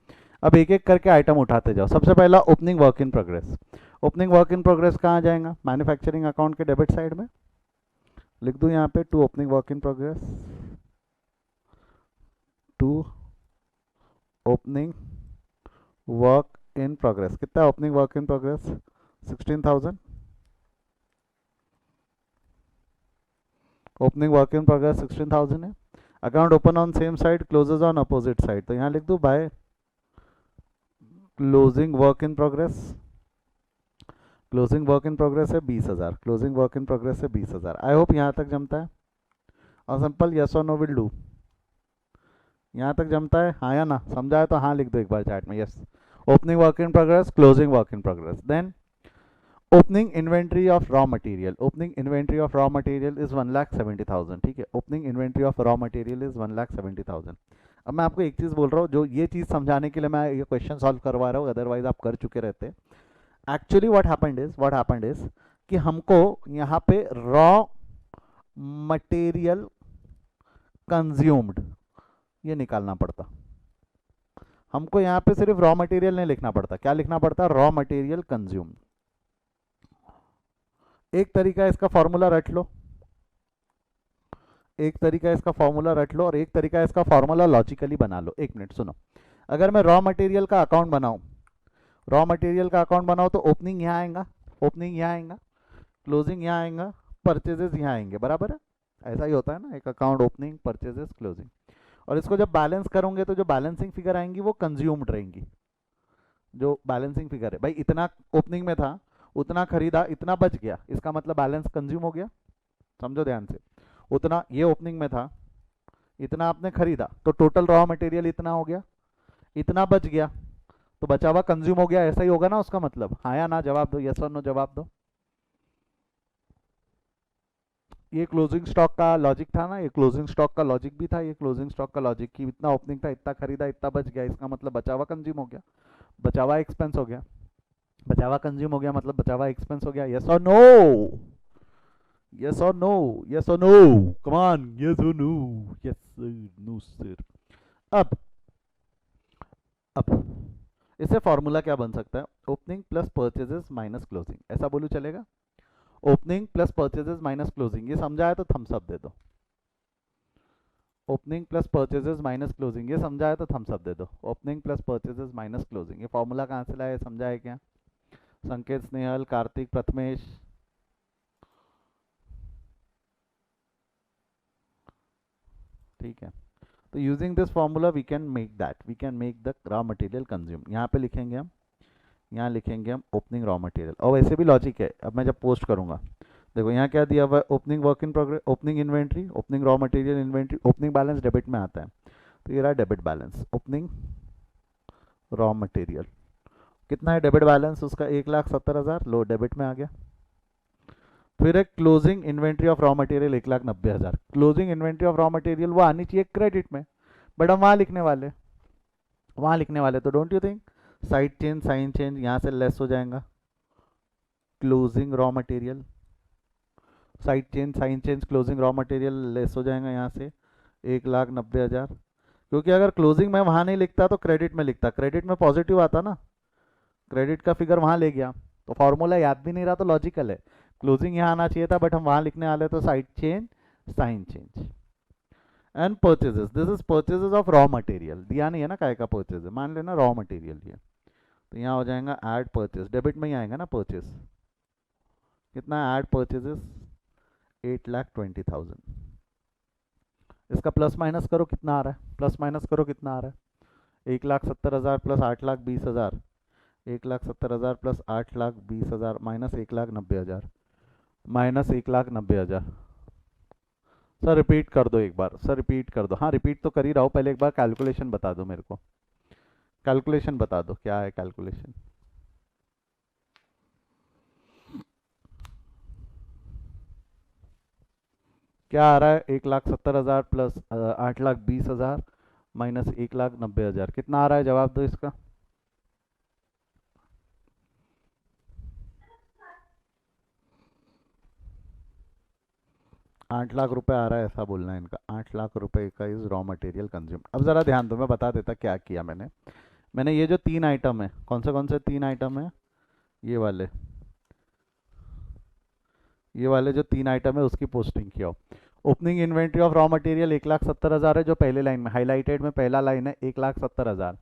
Speaker 1: अब एक एक करके आइटम उठाते जाओ। सबसे पहला opening work in progress. Opening work in progress कहाँ जाएगा? मैन्युफैक्चरिंग अकाउंट के डेबिट साइड में। लिख दूँ यहाँ पे to opening work in progress, to opening work in progress. कितना है opening work in progress? 16,000। Opening work in progress 16,000 है। Account open on same side, closes on opposite side, तो यहाँ लिख दूँ by closing work in progress. Closing work in progress है 20,000। Closing work in progress है 20,000। I hope यहाँ तक जमता है। और सिंपल यस और नो विल डू। यहाँ तक जमता है, हाँ या ना? समझा है तो हाँ लिख दो एक बार चैट में, yes. Opening work in progress, closing work in progress. Then opening inventory of raw material. Opening inventory of raw material is 1,70,000। ठीक है, opening inventory of raw material is 1,70,000। अब मैं आपको एक चीज़ बोल रहा हूँ, जो ये चीज़ समझाने के लिए मैं ये क्वेश्चन सॉल्व करवा रहा हूँ, अदरवाइज आप कर चुके रहते। एक्चुअली व्हाट हैपेंड इज कि हमको यहाँ पे रॉ मटेरियल कंज्यूम्ड ये निकालना पड़ता। हमको यहाँ पे सिर्फ रॉ मटेरियल नहीं लिखना पड़ता, क्या लिखना पड़ता? Raw material consumed. एक तरीका इसका फॉर्मूला रट लो, एक तरीका इसका फॉर्मूला रट लो, और एक तरीका इसका फॉर्मूला लॉजिकली बना लो। एक मिनट सुनो। अगर मैं रॉ मटेरियल का अकाउंट बनाऊं, रॉ मटेरियल का अकाउंट बनाओ तो ओपनिंग यहाँ आएगा, ओपनिंग यहाँ आएगा, क्लोजिंग यहाँ आएगा, परचेजेस यहाँ आएंगे, बराबर है? ऐसा ही होता है ना, एक अकाउंट ओपनिंग, परचेजेस, क्लोजिंग। और इसको जब बैलेंस करोगे तो जो बैलेंसिंग फिगर आएंगी वो कंज्यूम्ड रहेंगी। जो बैलेंसिंग फिगर है भाई, इतना ओपनिंग में था, उतना खरीदा, इतना बच गया, इसका मतलब बैलेंस कंज्यूम हो गया। समझो ध्यान से, उतना ये ओपनिंग में था, इतना आपने खरीदा, तो टोटल रॉ मटेरियल इतना हो गया, इतना बच गया, तो बचा हुआ कंज्यूम हो गया। ऐसा ही होगा ना उसका मतलब? हाँ या ना जवाब दो, यस और नो जवाब दो। ये क्लोजिंग स्टॉक का लॉजिक था ना, ये क्लोजिंग स्टॉक का लॉजिक भी था, ये क्लोजिंग स्टॉक का लॉजिक कि इतना ओपनिंग था, इतना खरीदा, इतना बच गया, इसका मतलब बचा हुआ कंज्यूम हो गया, बचा हुआ एक्सपेंस हो गया, बचा हुआ कंज्यूम हो गया, मतलब बचा हुआ एक्सपेंस हो गया। यस और नो? यस और नो? यस और नो? कम ऑन, यस और no? Yes sir, no sir. अब इससे फॉर्मूला क्या बन सकता है? Opening plus purchases minus closing, ऐसा बोलूं चलेगा? Opening plus purchases minus closing, ये समझा है तो थम्स अप दे दो। Opening plus purchases minus closing, ये समझा है तो थम्स अप दे दो। Opening plus purchases minus closing, ये फॉर्मूला कहाँ से लाया, समझा है क्या? संकेत, स्नेहल, कार्तिक, प्रथमेश। ठीक है, तो using this formula we can make that, we can make the raw material consume. यहाँ पे लिखेंगे हम, यहाँ लिखेंगे हम ओपनिंग रॉ मटेरियल। और वैसे भी लॉजिक है, अब मैं जब पोस्ट करूँगा, देखो यहाँ क्या दिया हुआ है? Opening work in progress, opening inventory, opening raw material inventory, opening balance debit में आता है, तो ये रहा debit balance. Opening raw material कितना है डेबिट बैलेंस उसका? 1,70,000, लो डेबिट में आ गया। फिर एक closing inventory of raw material 1,90,000। Closing inventory of raw material वो आनी चाहिए क्रेडिट में, बट हम वहाँ लिखने वाले, वहाँ लिखने वाले, तो don't you think side change, sign change यहाँ से लेस हो जाएगा। Closing raw material, side change, sign change, closing raw material less हो जाएगा यहाँ से 1,90,000। क्योंकि अगर क्लोजिंग में वहाँ नहीं लिखता तो क्रेडिट में लिखता, क्रेडिट में पॉजिटिव आता ना, क्रेडिट का फिगर वहाँ ले गया, तो फॉर्मूला याद भी नहीं रहा, तो लॉजिकल है। क्लोजिंग यहाँ आना चाहिए था, बट हम वहाँ लिखने वाले, तो side change, sign change. And purchases, this is purchases of raw material, दिया नहीं है ना काय का परचेज है, मान लेना रॉ मटेरियल ये, तो यहाँ हो जाएगा ऐड परचेज, डेबिट में ही आएगा ना परचेज। कितना ऐड परचेजेस? 8,20,000। इसका प्लस माइनस करो कितना आ रहा है, प्लस माइनस करो कितना आ रहा है? 1,70,000 plus 8,20,000, 1,70,000 plus 8,20,000 minus 1,90,000, minus 1,90,000। Sir repeat कर दो एक बार, सर रिपीट कर दो। हाँ रिपीट तो कर ही रहा हूँ, पहले एक बार कैलकुलेशन बता दो मेरे को। कैलकुलेशन बता दो, क्या है कैलकुलेशन। क्या आ रहा है, 1,70,000 प्लस 8,20,000 माइनस 1,90,000, कितना आ रहा है, जवाब दो इसका। 8 लाख रुपए आ रहा है, ऐसा बोलना है इनका। 8 लाख रुपए का इज रॉ मटेरियल कंज्यूम। अब जरा ध्यान दो, मैं बता देता क्या किया मैंने। मैंने ये जो 3 आइटम है, कौन से 3 आइटम है, ये वाले, ये वाले जो 3 आइटम है उसकी पोस्टिंग किया। Opening inventory of raw material 1,70,000 है, जो पहले लाइन में हाईलाइटेड में पहला लाइन है, 1,70,000।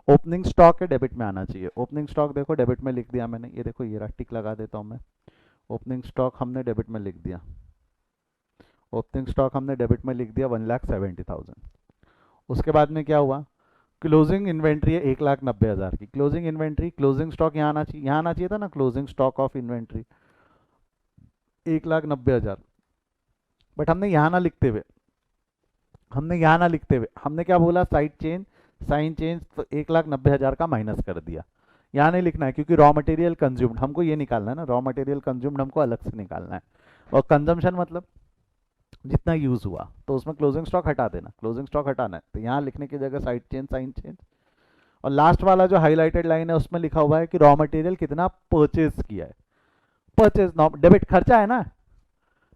Speaker 1: ओपनिंग स्टॉक है, डेबिट में आना चाहिए। ओपनिंग स्टॉक देखो डेबिट में लिख दिया मैंने, ये देखो ये रहा, टिक लगा देता हूँ मैं। ओपनिंग स्टॉक हमने डेबिट में लिख दिया, ओपनिंग स्टॉक हमने डेबिट में लिख दिया 1,70,000। उसके बाद में क्या हुआ, क्लोजिंग इन्वेंट्री है 1,90,000 की। क्लोजिंग इन्वेंट्री, क्लोजिंग स्टॉक यहाँ आना चाहिए, यहाँ आना चाहिए था ना, closing stock of inventory 1,90,000। But हमने यहाँ ना लिखते हुए, हमने क्या बोला, साइड चेंज, साइन चेंज, तो 1,90,000 का माइनस कर दिया। यहाँ नहीं लिखना है क्योंकि रॉ मटेरियल कंज्यूम्ड हमको ये निकालना है ना, रॉ मटेरियल कंज्यूम्ड हमको अलग से निकालना है। और कंजम्पशन मतलब जितना यूज हुआ, तो उसमें क्लोजिंग स्टॉक हटा देना, क्लोजिंग स्टॉक हटाना है, तो यहाँ लिखने की जगह साइड चेंज, साइन चेंज। और लास्ट वाला जो हाईलाइटेड लाइन है उसमें लिखा हुआ है कि रॉ मटेरियल कितना परचेज किया है। परचेज डेबिट, खर्चा है ना,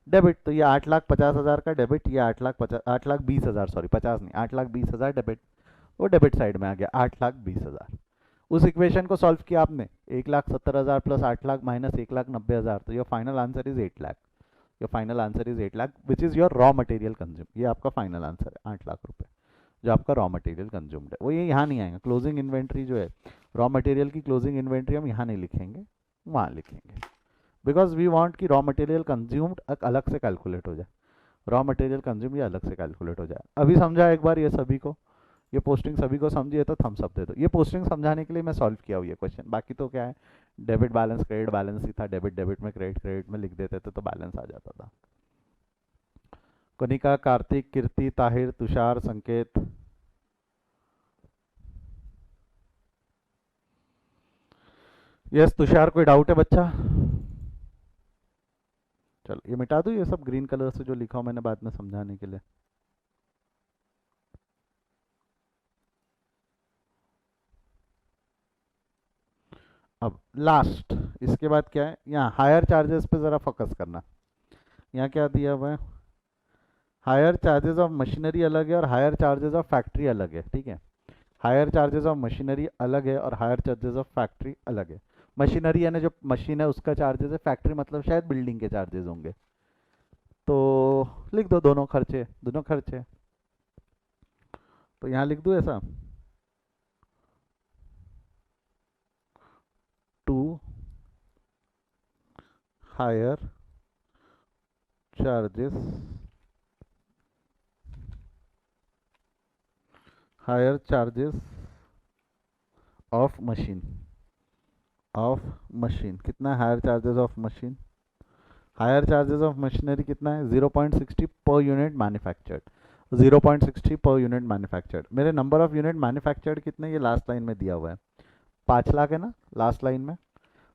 Speaker 1: डेबिट, तो ये 8,50,000 का डेबिट, ये 8,20,000, सॉरी 50 नहीं, 8,20,000 डेबिट, वो डेबिट साइड में आ गया 8,20,000। उस इक्वेशन को सॉल्व किया आपने, 1,70,000 प्लस 8,00,000 माइनस 1,90,000, तो your final answer is 8,00,000। Your final answer is 8,00,000 which is your raw material consume. ये आपका फाइनल आंसर है, 8,00,000 रुपए जो आपका रॉ मटेरियल कंज्यूम्ड है। वो ये यहाँ नहीं आएगा, क्लोजिंग इन्वेंट्री जो है, रॉ मटेरियल की क्लोजिंग इन्वेंट्री हम यहाँ नहीं लिखेंगे, वहाँ लिखेंगे, बिकॉज वी वांट कि रॉ मटेरियल कंज्यूम्ड अलग से कैलकुलेट हो जाए, रॉ मटेरियल कंज्यूम ये अलग से कैलकुलेट हो जाए। अभी समझा एक बार ये सभी को, ये पोस्टिंग सभी को समझी है तो थम्स अप दे दो। ये पोस्टिंग समझाने के लिए मैं सॉल्व किया हुआ ये क्वेश्चन, बाकी तो क्या है, डेबिट बैलेंस क्रेडिट बैलेंस ही था, डेबिट डेबिट में क्रेडिट क्रेडिट में लिख देते थे तो बैलेंस आ जाता था। कनिका, कार्तिक, कीर्ति, ताहिर, तुषार, संकेत, यस तुषार, कोई डाउट है बच्चा? चलो ये मिटा दूँ ये सब ग्रीन कलर से जो लिखा हो मैंने बाद में समझाने के लिए। अब लास्ट, इसके बाद क्या है, यहाँ हायर चार्जेस पे ज़रा फोकस करना। यहाँ क्या दिया हुआ है, हायर चार्जेस ऑफ मशीनरी अलग है और हायर चार्जेस ऑफ फैक्ट्री अलग है, ठीक है। हायर चार्जेस ऑफ मशीनरी अलग है और हायर चार्जेस ऑफ फैक्ट्री अलग है। मशीनरी यानी जो मशीन है उसका चार्जेस है, फैक्ट्री मतलब शायद बिल्डिंग के चार्जेस होंगे, तो लिख दो दोनों खर्चे, दोनों खर्चे, तो यहाँ लिख दूँ ऐसा, to hire charges, hire charges of machine, of machine कितना, hire charges of machine, hire charges of machinery कितना है, 0.60 per unit manufactured, 0.60 per unit manufactured. मेरे नंबर ऑफ यूनिट मैन्युफैक्चर्ड कितने, ये लास्ट लाइन में दिया हुआ है, 5,00,000 है ना लास्ट लाइन में,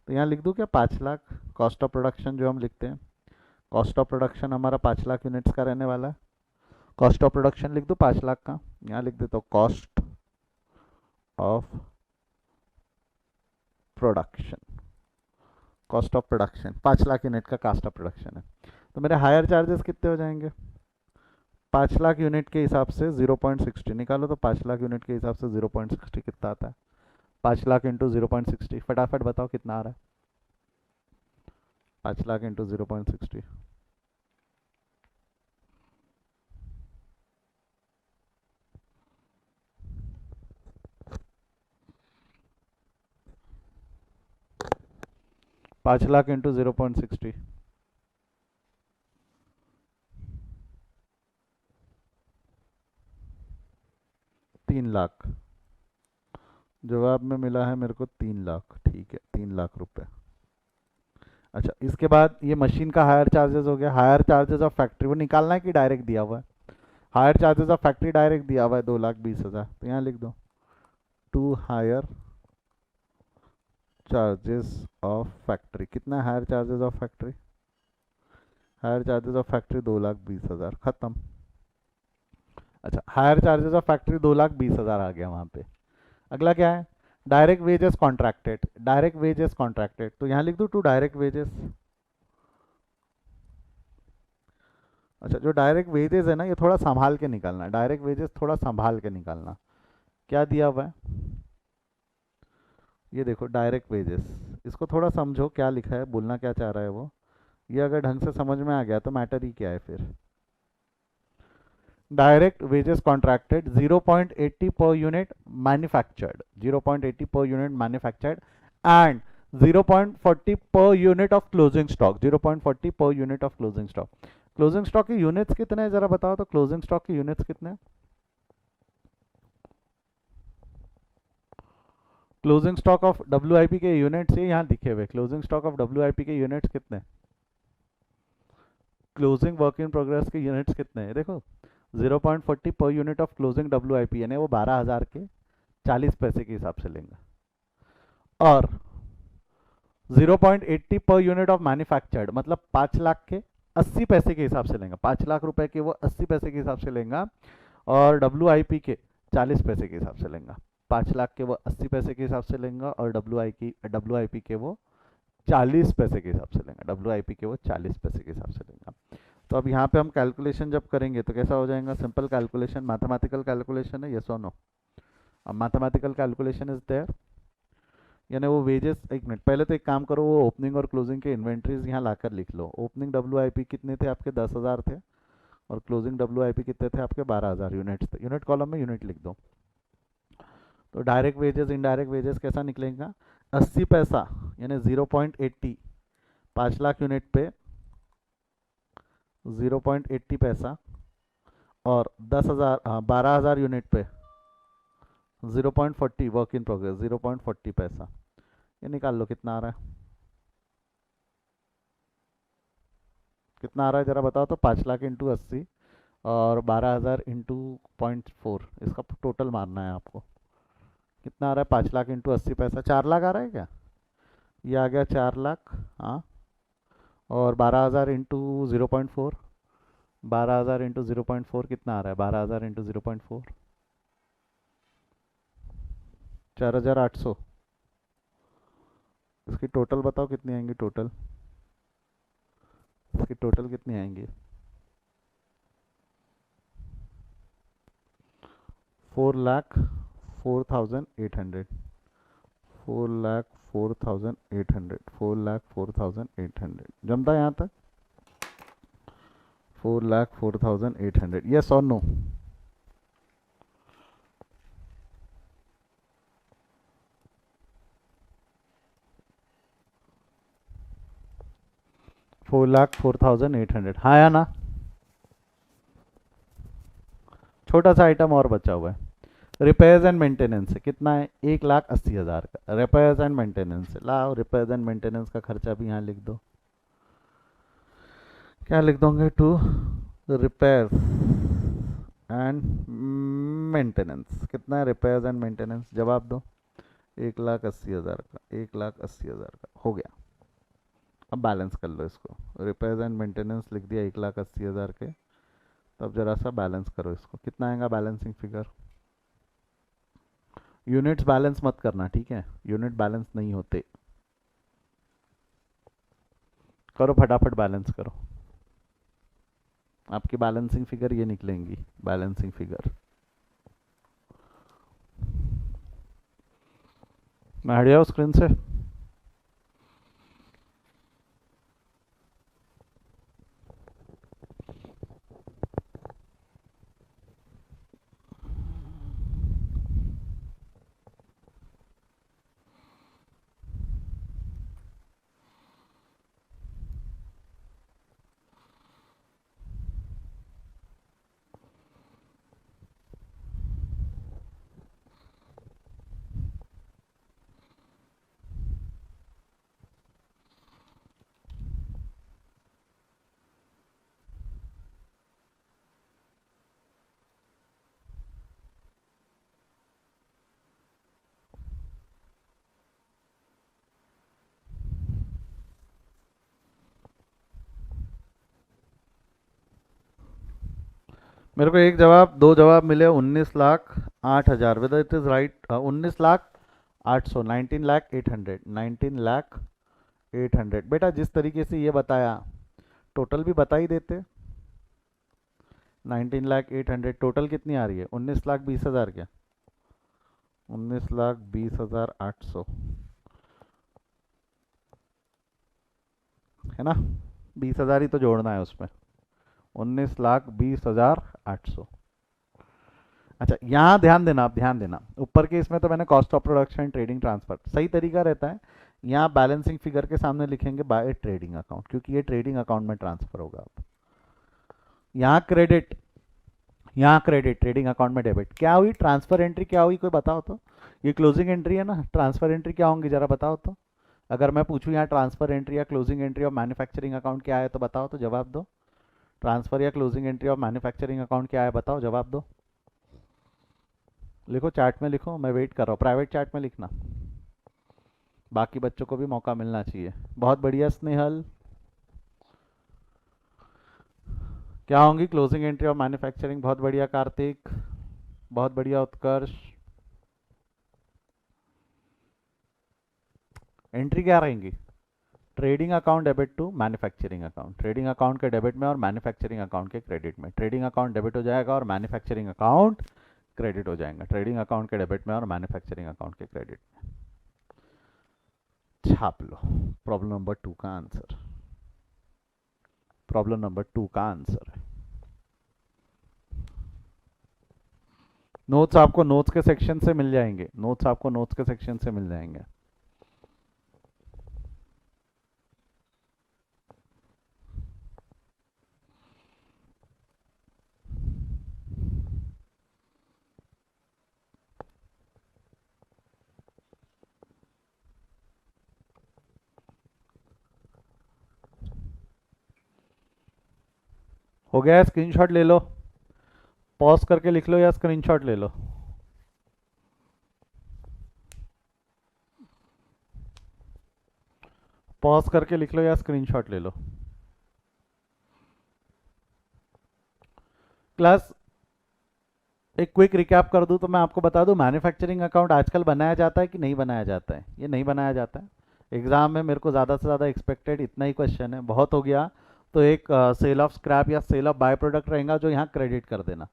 Speaker 1: तो यहाँ लिख दूँ क्या 5,00,000। कॉस्ट ऑफ प्रोडक्शन जो हम लिखते हैं, कॉस्ट ऑफ प्रोडक्शन हमारा 5,00,000 यूनिट्स का रहने वाला है, कॉस्ट ऑफ प्रोडक्शन लिख दो 5,00,000 का। यहाँ लिख देता हूँ cost of production, cost of production 5,00,000 unit का कॉस्ट ऑफ प्रोडक्शन है, तो मेरे हायर चार्जेस कितने हो जाएंगे, 5,00,000 यूनिट के हिसाब से 0.60 निकालो, तो 5,00,000 यूनिट के हिसाब से 0.60 कितना आता है, 5,00,000 इंटू 0.60, फटाफट बताओ कितना आ रहा है, 5,00,000 इंटू 0.60, पाँच लाख इंटू 0.60, 3,00,000। जवाब में मिला है मेरे को 3,00,000, ठीक है 3,00,000 रुपए। अच्छा इसके बाद ये मशीन का हायर चार्जेस हो गया, हायर चार्जेस ऑफ फैक्ट्री वो निकालना है कि डायरेक्ट दिया हुआ है, hire charges of factory direct दिया हुआ है 2,20,000, तो यहाँ लिख दो to hire charges of factory. कितना hire charges of factory? Hire charges of factory 2,20,000, खत्म। अच्छा, हायर चार्जेस ऑफ फैक्ट्री 2,20,000 आ गया वहां पे। अगला क्या है? Direct wages contracted. Direct wages contracted, तो यहां लिख दो टू डायरेक्ट वेजेस। अच्छा, जो डायरेक्ट वेजेस है ना, ये थोड़ा संभाल के निकालना। डायरेक्ट वेजेस थोड़ा संभाल के निकालना। क्या दिया हुआ है? ये देखो डायरेक्ट वेजेस, इसको थोड़ा समझो क्या लिखा है, बोलना क्या चाह रहा है वो। ये अगर ढंग से समझ में आ गया तो मैटर ही क्या है फिर। Direct wages contracted 0.80 per unit manufactured, 0.80 per unit manufactured and 0.40 per unit of closing stock, 0.40 per unit of closing stock। Closing stock की यूनिट्स कितने हैं जरा बताओ तो। क्लोजिंग स्टॉक की यूनिट्स कितने हैं? क्लोजिंग स्टॉक ऑफ डब्ल्यूआईपी के यूनिट्स ये यहाँ दिखे हुए। क्लोजिंग स्टॉक ऑफ डब्ल्यूआईपी के यूनिट्स कितने? क्लोजिंग वर्क इन प्रोग्रेस के यूनिट्स कितने हैं देखो। 0.40 per unit of closing WIP, यानी वो 12,000 के 40 पैसे के हिसाब से लेंगे। और 0.80 पर यूनिट ऑफ मैन्युफैक्चर्ड, मतलब 5 लाख के 80 पैसे के हिसाब से लेंगे। 5 लाख रुपए के वो 80 पैसे के हिसाब से लेंगे। और डब्ल्यूआईपी के 40 पैसे के हिसाब से लेंगे। 5 लाख के वो 80 पैसे के हिसाब से लेंगे और डब्ल्यूआईपी के वो 40 पैसे के हिसाब से लेंगे। डब्ल्यूआईपी के वो 40 पैसे के हिसाब से लेंगे। तो अब यहाँ पे हम कैलकुलेशन जब करेंगे तो कैसा हो जाएगा? सिंपल कैलकुलेशन, मैथमेटिकल कैलकुलेशन है, यस और नो? अब मैथमेटिकल कैलकुलेशन इज देयर, यानी वो वेजेस। एक मिनट पहले तो एक काम करो, वो ओपनिंग और क्लोजिंग के इन्वेंट्रीज यहाँ लाकर लिख लो। ओपनिंग डब्ल्यूआईपी कितने थे आपके? 10,000 थे। और क्लोजिंग डब्ल्यूआईपी कितने थे आपके? 12,000 यूनिट्स थे। यूनिट कॉलम में यूनिट लिख दो। तो डायरेक्ट वेजेस इनडायरेक्ट वेजेस कैसा निकलेगा? 80 पैसा यानी 0.80, 5 लाख यूनिट पे 0.80 पैसा, और 10,000 12,000 यूनिट पे 0.40 वर्क इन प्रोग्रेस, 0.40 पैसा। ये निकाल लो कितना आ रहा है। कितना आ रहा है जरा बताओ तो। 5 लाख इंटू 80 और 12,000 इंटू 0.4, इसका टोटल मारना है आपको। कितना आ रहा है? 5 लाख इंटू 80 पैसा 4 लाख आ रहा है क्या? ये आ गया 4 लाख। हाँ, और 12,000 इंटू 0.4, 12,000 इंटू 0.4 कितना आ रहा है? 12,000 इंटू 0.4 4,800। इसकी टोटल बताओ कितनी आएंगी टोटल? इसकी टोटल कितनी आएंगी? 4,04,800, 4,04,800, 4,04,800। जमता है यहाँ तक? 4,04,800, यस और नो? $4,04,800, हाँ या ना? छोटा सा आइटम और बचा हुआ है, रिपेयर्स एंड मेंटेनेंस है। कितना है? 1,80,000 का रिपेयर्स एंड मेंटेनेंस है। लाओ रिपेयर्स एंड मेंटेनेंस का खर्चा भी यहाँ लिख दो। क्या लिख दोगे? To repairs and maintenance. कितना है रिपेयर्स एंड मेंटेनेंस? जवाब दो। 1,80,000 का, 1,80,000 का हो गया। अब बैलेंस कर लो इसको। रिपेयर्स एंड मेंटेनेंस लिख दिया 1,80,000 के। तब जरा सा बैलेंस करो इसको, कितना आएगा बैलेंसिंग फिगर? यूनिट्स बैलेंस मत करना, ठीक है? यूनिट बैलेंस नहीं होते। करो फटाफट बैलेंस करो। आपकी बैलेंसिंग फिगर ये निकलेंगी। बैलेंसिंग फिगर मैं हट जाऊँ स्क्रीन से? मेरे को एक जवाब, दो जवाब मिले, 19,08,000, वेदर इट इज राइट, 19,08,000, 19,08,000, 19,08,000। बेटा जिस तरीके से ये बताया, टोटल भी बता ही देते। 19,08,000 टोटल कितनी आ रही है? 19,20,000 क्या? 19,20,800 है ना? 20,000 ही तो जोड़ना है उसमें। 19,20,800। अच्छा यहाँ ध्यान देना, आप ध्यान देना, ऊपर के इसमें तो मैंने cost of production, trading, transfer, सही तरीका रहता है यहाँ बैलेंसिंग फिगर के सामने लिखेंगे बाय ट्रेडिंग अकाउंट, क्योंकि ये ट्रेडिंग अकाउंट में ट्रांसफर होगा। आप यहाँ क्रेडिट, यहाँ क्रेडिट, ट्रेडिंग अकाउंट में डेबिट। क्या हुई ट्रांसफर एंट्री? क्या हुई कोई बताओ तो? ये क्लोजिंग एंट्री है ना, ट्रांसफर एंट्री क्या होंगी जरा बताओ तो? अगर मैं पूछूं यहाँ ट्रांसफर एंट्री या closing entry of manufacturing account क्या है तो बताओ तो, जवाब दो। ट्रांसफर या closing entry of manufacturing account क्या है बताओ, जवाब दो। लिखो चैट में, लिखो, मैं वेट कर रहा हूँ, प्राइवेट चैट में लिखना, बाकी बच्चों को भी मौका मिलना चाहिए। बहुत बढ़िया स्नेहल। क्या होंगी क्लोजिंग एंट्री ऑफ मैन्युफैक्चरिंग? बहुत बढ़िया कार्तिक, बहुत बढ़िया उत्कर्ष। एंट्री क्या रहेंगी? Trading account debit to manufacturing account, trading account के डेबिट में और मैन्युफैक्चरिंग अकाउंट के क्रेडिट में। ट्रेडिंग अकाउंट डेबिट हो जाएगा और मैन्युफैक्चरिंग अकाउंट क्रेडिट हो जाएगा। ट्रेडिंग अकाउंट के डेबिट में और मैन्युफैक्चरिंग अकाउंट के क्रेडिट में। छाप लो प्रॉब्लम नंबर 2 का आंसर। प्रॉब्लम नंबर 2 का आंसर है। नोट्स आपको नोट्स के सेक्शन से मिल जाएंगे, नोट्स आपको नोट्स के सेक्शन से मिल जाएंगे। हो गया? स्क्रीनशॉट ले लो, पॉज करके लिख लो या स्क्रीनशॉट ले लो। पॉज करके लिख लो या स्क्रीनशॉट ले लो। क्लास एक क्विक रिकैप कर दूं तो मैं आपको बता दूं, मैन्युफैक्चरिंग अकाउंट आजकल बनाया जाता है कि नहीं बनाया जाता है? ये नहीं बनाया जाता है। एग्जाम में मेरे को ज़्यादा से ज़्यादा एक्सपेक्टेड इतना ही क्वेश्चन है, बहुत हो गया तो एक सेल ऑफ स्क्रैप या सेल ऑफ बाय प्रोडक्ट रहेगा जो यहाँ क्रेडिट कर देना।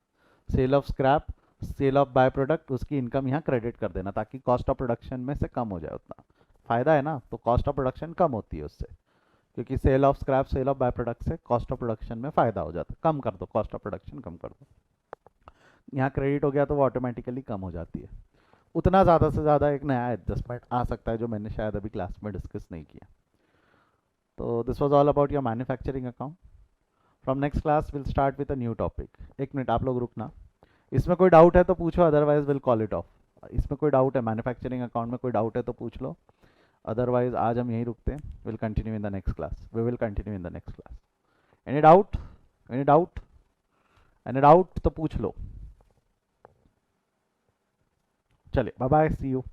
Speaker 1: Sale of scrap, sale of by product, उसकी इनकम यहाँ क्रेडिट कर देना ताकि कॉस्ट ऑफ प्रोडक्शन में से कम हो जाए। उतना फ़ायदा है ना, तो कॉस्ट ऑफ प्रोडक्शन कम होती है उससे, क्योंकि sale of scrap, sale of by product से कॉस्ट ऑफ प्रोडक्शन में फ़ायदा हो जाता है। कम कर दो कॉस्ट ऑफ प्रोडक्शन, कम कर दो, यहाँ क्रेडिट हो गया तो वो ऑटोमेटिकली कम हो जाती है। उतना ज़्यादा से ज़्यादा एक नया एडजस्टमेंट आ सकता है जो मैंने शायद अभी क्लास में डिस्कस नहीं किया। तो this was all about your manufacturing account. From next class will start with a new topic. एक मिनट आप लोग रुकना, इसमें कोई डाउट है तो पूछो, otherwise will call it of. इसमें कोई डाउट है मैन्युफैक्चरिंग अकाउंट में, कोई डाउट है तो पूछ लो, अदरवाइज आज हम यहीं रुकते हैं। Will continue in the next class, we will continue in the next class. Any doubt? Any doubt? Any doubt तो पूछ लो। चलिए बाय बाय, सी यू।